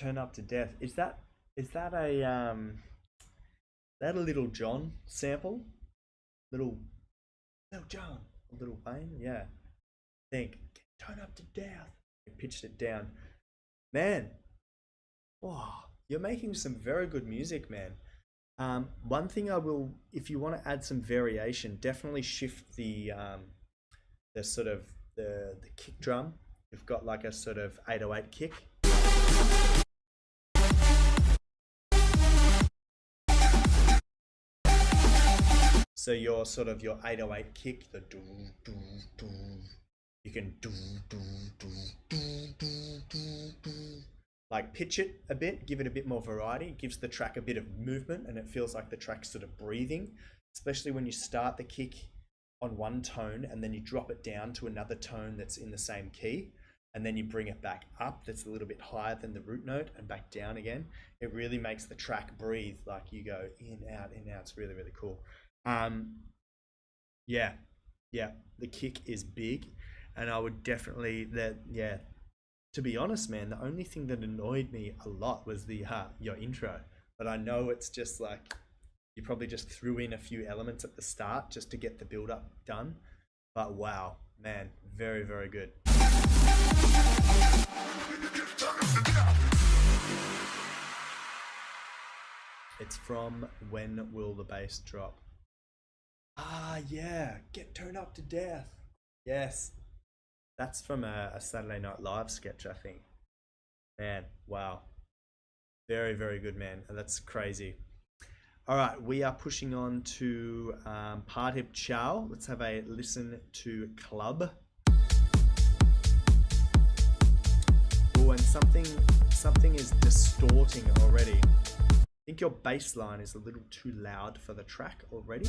Turn Up to Death. Is that a Little John sample? Little John, Little Wayne, yeah. Think, Turn Up to Death. He pitched it down. Man, wow, you're making some very good music, man. One thing I will, if you want to add some variation, definitely shift the sort of the kick drum. You've got like a sort of 808 kick. So your sort of your 808 kick, the do do do, you can do do do do do do do. Like pitch it a bit, give it a bit more variety. It gives the track a bit of movement, and it feels like the track's sort of breathing. Especially when you start the kick on one tone and then you drop it down to another tone that's in the same key, and then you bring it back up that's a little bit higher than the root note and back down again. It really makes the track breathe, like you go in, out, in, out. It's really, really cool. Yeah, the kick is big, and I would definitely to be honest, man, the only thing that annoyed me a lot was the your intro, but I know it's just like you probably just threw in a few elements at the start just to get the build up done, but wow, man, very, very good. It's from When Will the Bass Drop? Yeah, Get Turned Up to Death. Yes, that's from a Saturday Night Live sketch, I think. Man, wow, very, very good, man. That's crazy. All right, we are pushing on to Partip Chow. Let's have a listen to Club. Oh, and something is distorting already. I think your bass line is a little too loud for the track already.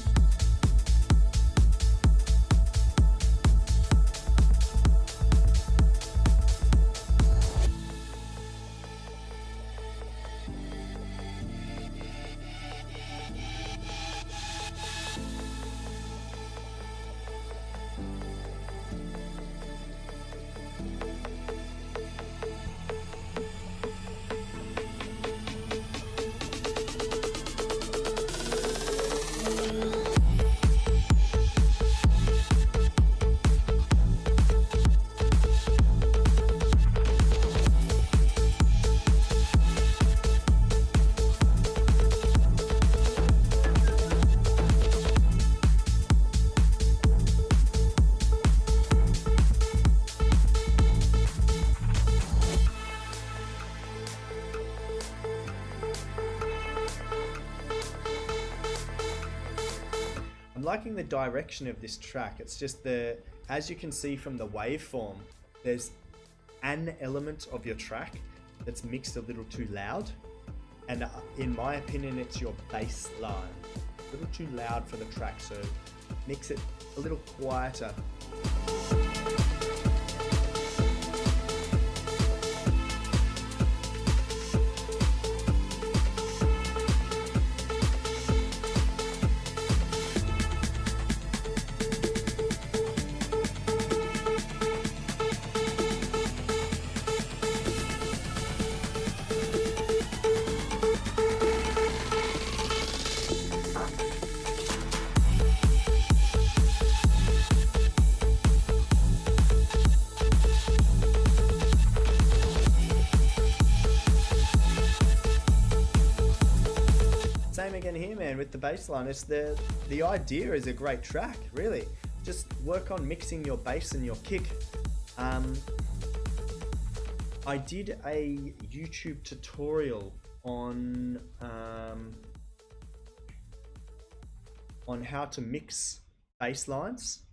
Liking the direction of this track. It's just as you can see from the waveform, there's an element of your track that's mixed a little too loud, and in my opinion it's your bass line, a little too loud for the track, so mix it a little quieter. Again here, man, with the bass line, it's the idea is a great track, really. Just work on mixing your bass and your kick. I did a YouTube tutorial on how to mix bass lines.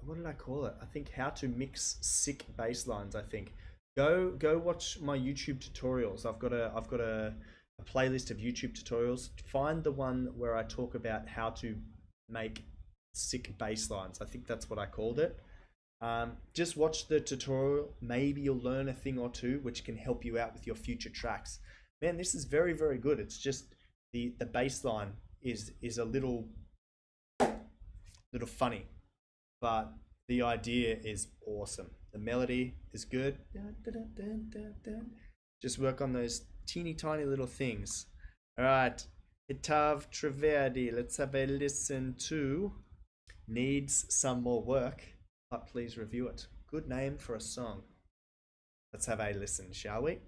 What did I call it? I think how to mix sick bass lines. I think go watch my YouTube tutorials. I've got a playlist of YouTube tutorials. Find the one where I talk about how to make sick bass lines. I think that's what I called it. Just watch the tutorial. Maybe you'll learn a thing or two which can help you out with your future tracks. Man, this is very, very good. It's just the bass line is a little funny, but the idea is awesome. The melody is good. Just work on those teeny tiny little things. All right, Hitav Treverdi. Let's have a listen to Needs Some More Work, but please review it. Good name for a song. Let's have a listen, shall we?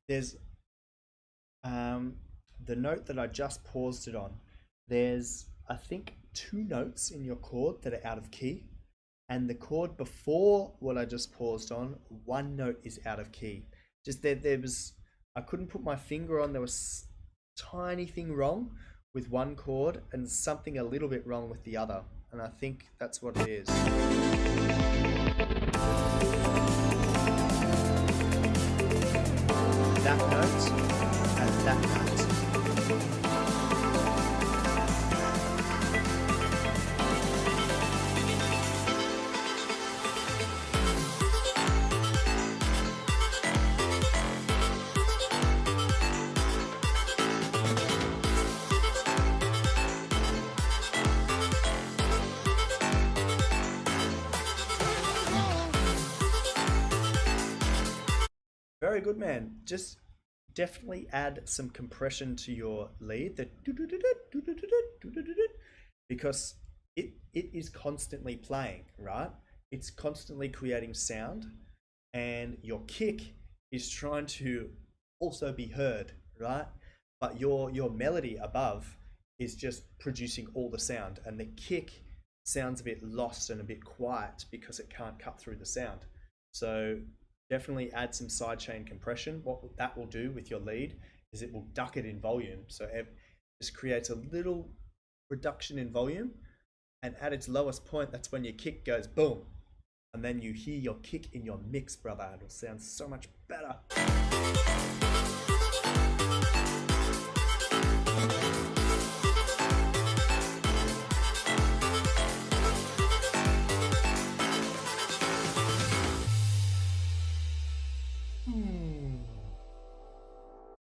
There's the note that I just paused it on. There's, I think, 2 notes in your chord that are out of key, and the chord before what I just paused on, 1 note is out of key. Just there was, I couldn't put my finger on, there was tiny thing wrong with one chord and something a little bit wrong with the other, and I think that's what it is. That note and that note. Very good, man. Just definitely add some compression to your lead, because it is constantly playing, right? It's constantly creating sound, and your kick is trying to also be heard, right? But your melody above is just producing all the sound, and the kick sounds a bit lost and a bit quiet because it can't cut through the sound. So definitely add some sidechain compression. What that will do with your lead is it will duck it in volume. So it just creates a little reduction in volume, and at its lowest point, that's when your kick goes boom. And then you hear your kick in your mix, brother. It'll sound so much better.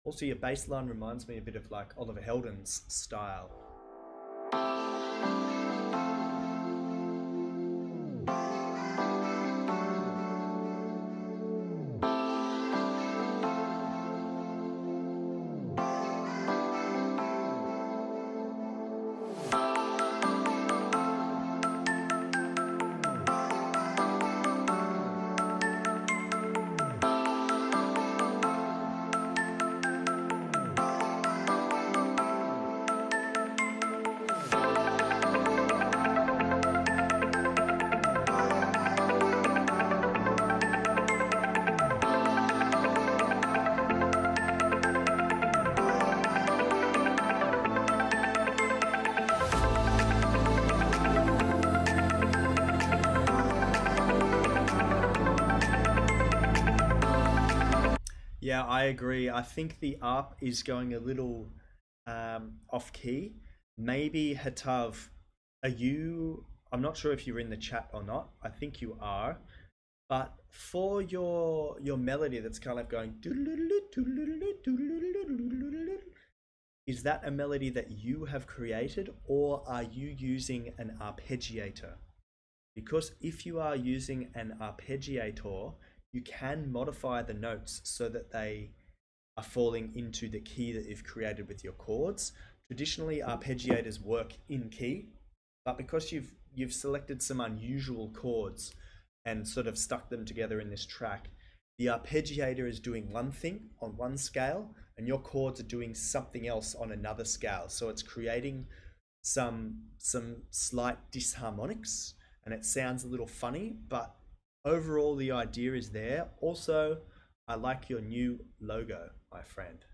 Also, your bass line reminds me a bit of like Oliver Heldens' style. Yeah, I agree. I think the up is going a little off key. Maybe Hitav, are you, I'm not sure if you're in the chat or not. I think you are. But for your melody that's kind of going, is that a melody that you have created, or are you using an arpeggiator? Because if you are using an arpeggiator, you can modify the notes so that they are falling into the key that you've created with your chords. Traditionally, arpeggiators work in key, but because you've selected some unusual chords and sort of stuck them together in this track, the arpeggiator is doing one thing on one scale and your chords are doing something else on another scale. So it's creating some slight disharmonics and it sounds a little funny, but overall the idea is there. Also, I like your new logo, my friend.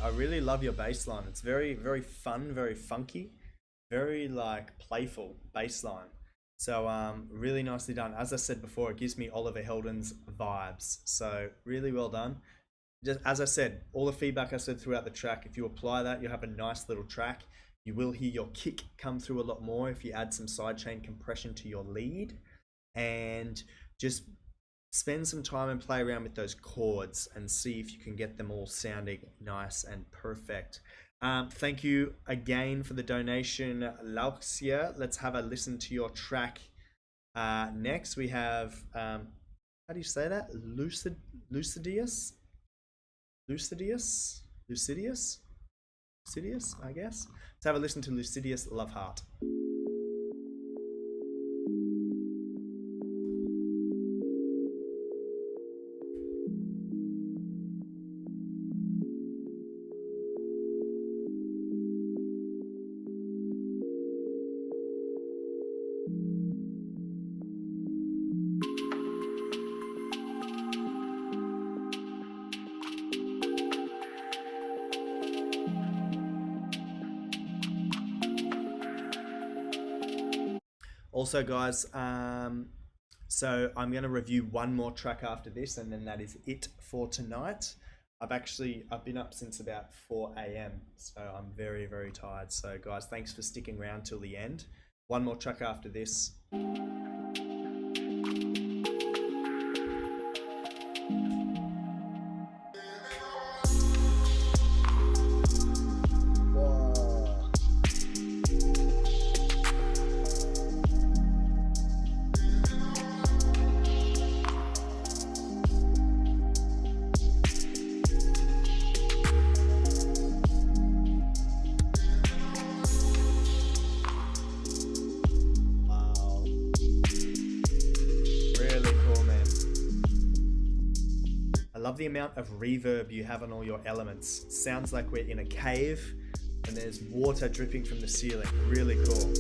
I really love your bass line. It's very, very fun, very funky, very like playful bass line. So really nicely done. As I said before, it gives me Oliver Heldens vibes. So really well done. Just as I said, all the feedback I said throughout the track, if you apply that, you'll have a nice little track. You will hear your kick come through a lot more if you add some sidechain compression to your lead, and just spend some time and play around with those chords and see if you can get them all sounding nice and perfect. Thank you again for the donation, Lauxia. Let's have a listen to your track. Next we have, how do you say that? Lucidius, I guess. Let's have a listen to Lucidius Love Heart. Also guys, so I'm going to review one more track after this, and then that is it for tonight. I've been up since about 4 AM, so I'm very, very tired. So guys, thanks for sticking around till the end. One more track after this. The amount of reverb you have on all your elements. Sounds like we're in a cave and there's water dripping from the ceiling. Really cool.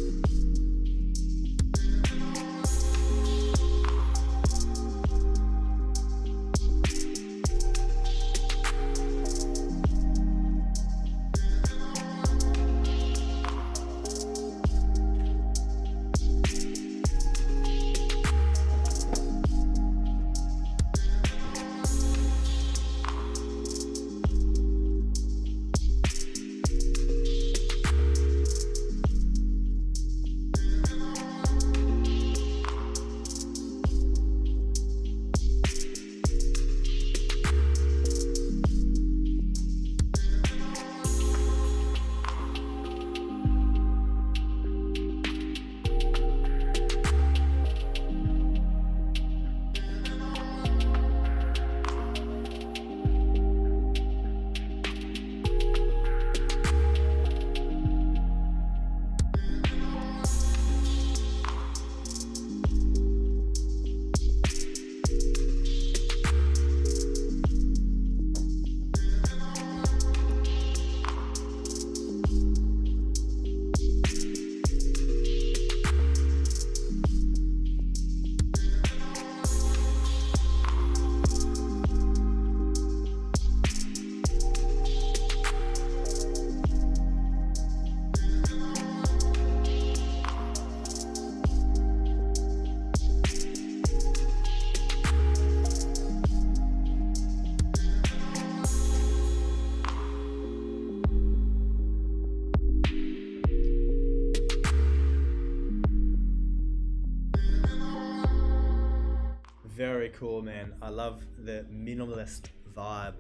cool, man. I love the minimalist vibe.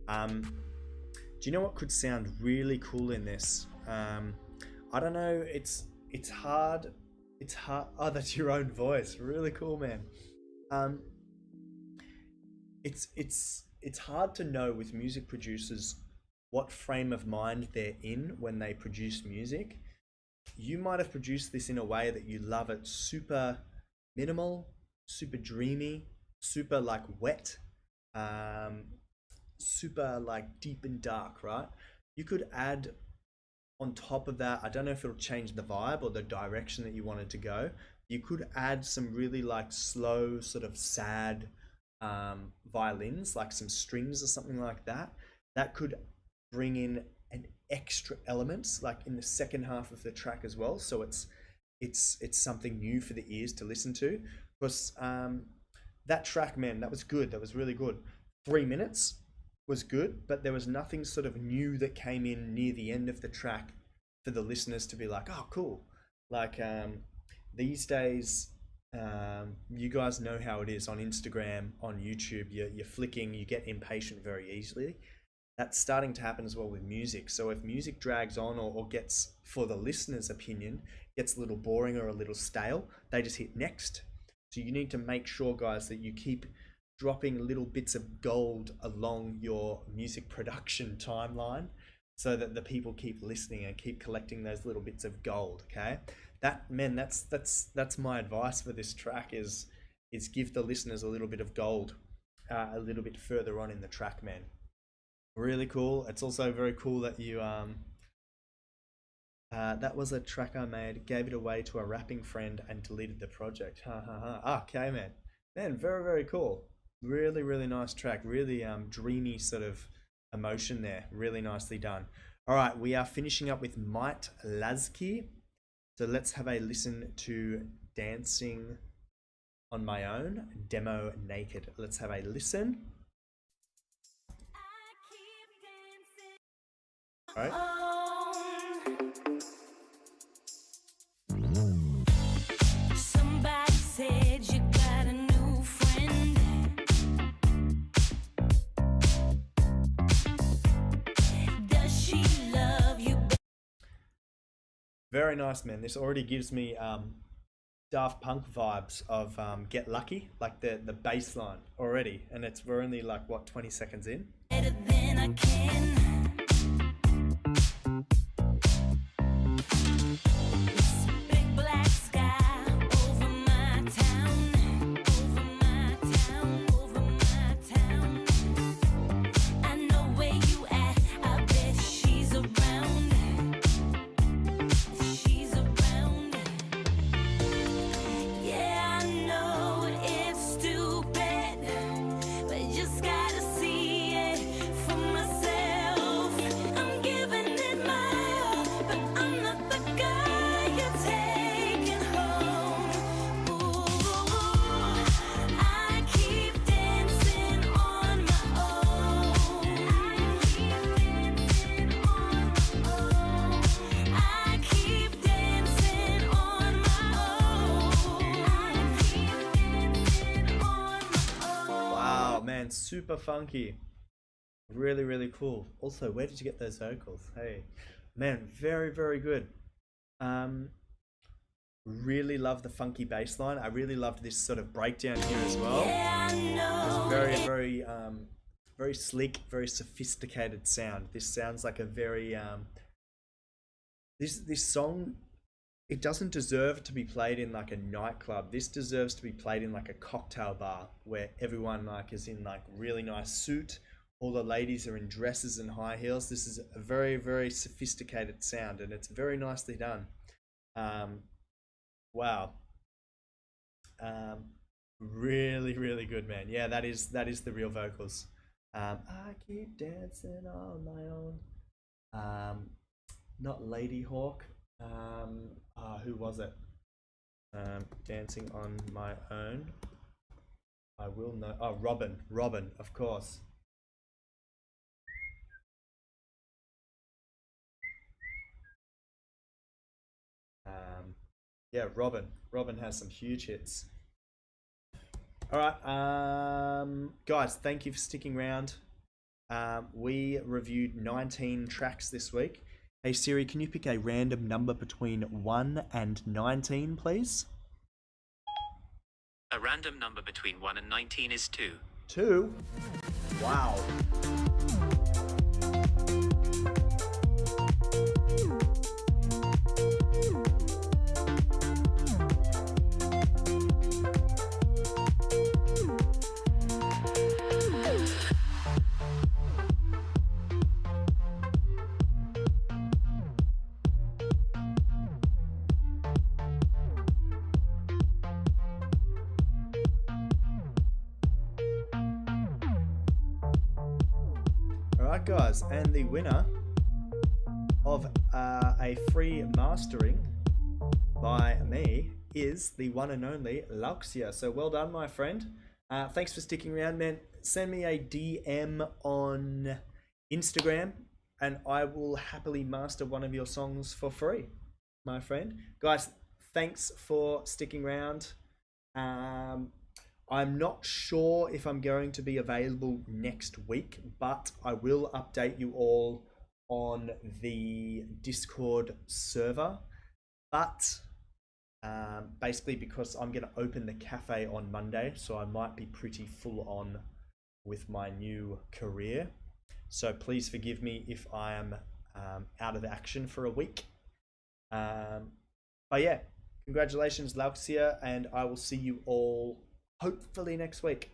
Do you know what could sound really cool in this? I don't know. It's hard. It's hard. Oh, that's your own voice. Really cool, man. It's hard to know with music producers what frame of mind they're in when they produce music. You might have produced this in a way that you love it super minimal, super dreamy, super like wet, super like deep and dark, right? You could add on top of that, I don't know if it'll change the vibe or the direction that you wanted to go. You could add some really like slow, sort of sad violins, like some strings or something like that. That could bring in an extra elements like in the second half of the track as well. So it's something new for the ears to listen to. Because that track, man, that was good. That was really good. 3 minutes was good, but there was nothing sort of new that came in near the end of the track for the listeners to be like, oh, cool. Like these days, you guys know how it is on Instagram, on YouTube. You're flicking, you get impatient very easily. That's starting to happen as well with music. So if music drags on or gets, for the listener's opinion, gets a little boring or a little stale, they just hit next. So you need to make sure, guys, that you keep dropping little bits of gold along your music production timeline so that the people keep listening and keep collecting those little bits of gold. Okay, that's my advice for this track is give the listeners a little bit of gold a little bit further on in the track, man. Really cool. It's also very cool that you that was a track I made, gave it away to a rapping friend and deleted the project. Okay, man, very, very cool. Really, really nice track. Really dreamy sort of emotion there. Really nicely done. All right, we are finishing up with Might Lasky. So let's have a listen to Dancing on My Own, demo naked. Let's have a listen. All right. Somebody said you got a new friend. Does she love you? Very nice, man. This already gives me Daft Punk vibes of Get Lucky, like the bass line already. And we're only like, what, 20 seconds in? Better than I can. Big black sky over my town, over my town, over my town. I know where you at. I bet she's around. She's around. Yeah, I know it's stupid, but just gotta see it for myself. I'm giving it my all, but I'm not the guy you're taking home. Ooh, I keep dancing on my own. I keep dancing on my own. Wow, man, super funky. Really, really cool. Also, where did you get those vocals? Hey, man, very, very good. Really love the funky bass line. I really loved this sort of breakdown here as well. Yeah, I know. It's very, very, very sleek, very sophisticated sound. This sounds like a very, this song, it doesn't deserve to be played in like a nightclub. This deserves to be played in like a cocktail bar where everyone like is in like really nice suit. All the ladies are in dresses and high heels. This is a very, very sophisticated sound and it's very nicely done. Wow. Really, really good, man. Yeah, that is the real vocals. I keep dancing on my own. Not Lady Hawk. Who was it? Dancing on my own. I will know. Oh, Robin, of course. Yeah, Robin has some huge hits. All right, guys, thank you for sticking around. We reviewed 19 tracks this week. Hey Siri, can you pick a random number between 1 and 19, please? A random number between 1 and 19 is 2. 2? Wow. Alright guys, and the winner of a free mastering by me is the one and only Luxia. So well done, my friend. Thanks for sticking around, man. Send me a DM on Instagram and I will happily master one of your songs for free, my friend. Guys, thanks for sticking around. I'm not sure if I'm going to be available next week, but I will update you all on the Discord server. But basically because I'm going to open the cafe on Monday, so I might be pretty full on with my new career. So please forgive me if I am out of action for a week. But yeah, congratulations, Luxia, and I will see you all hopefully next week.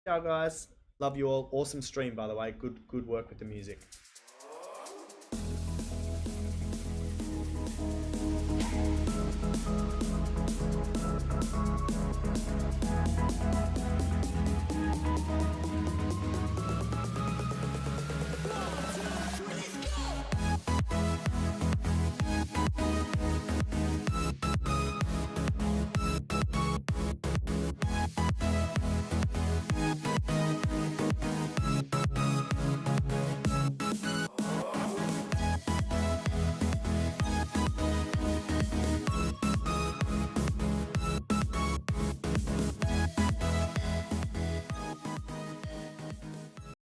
Ciao guys, love you all. Awesome stream, by the way. Good work with the music.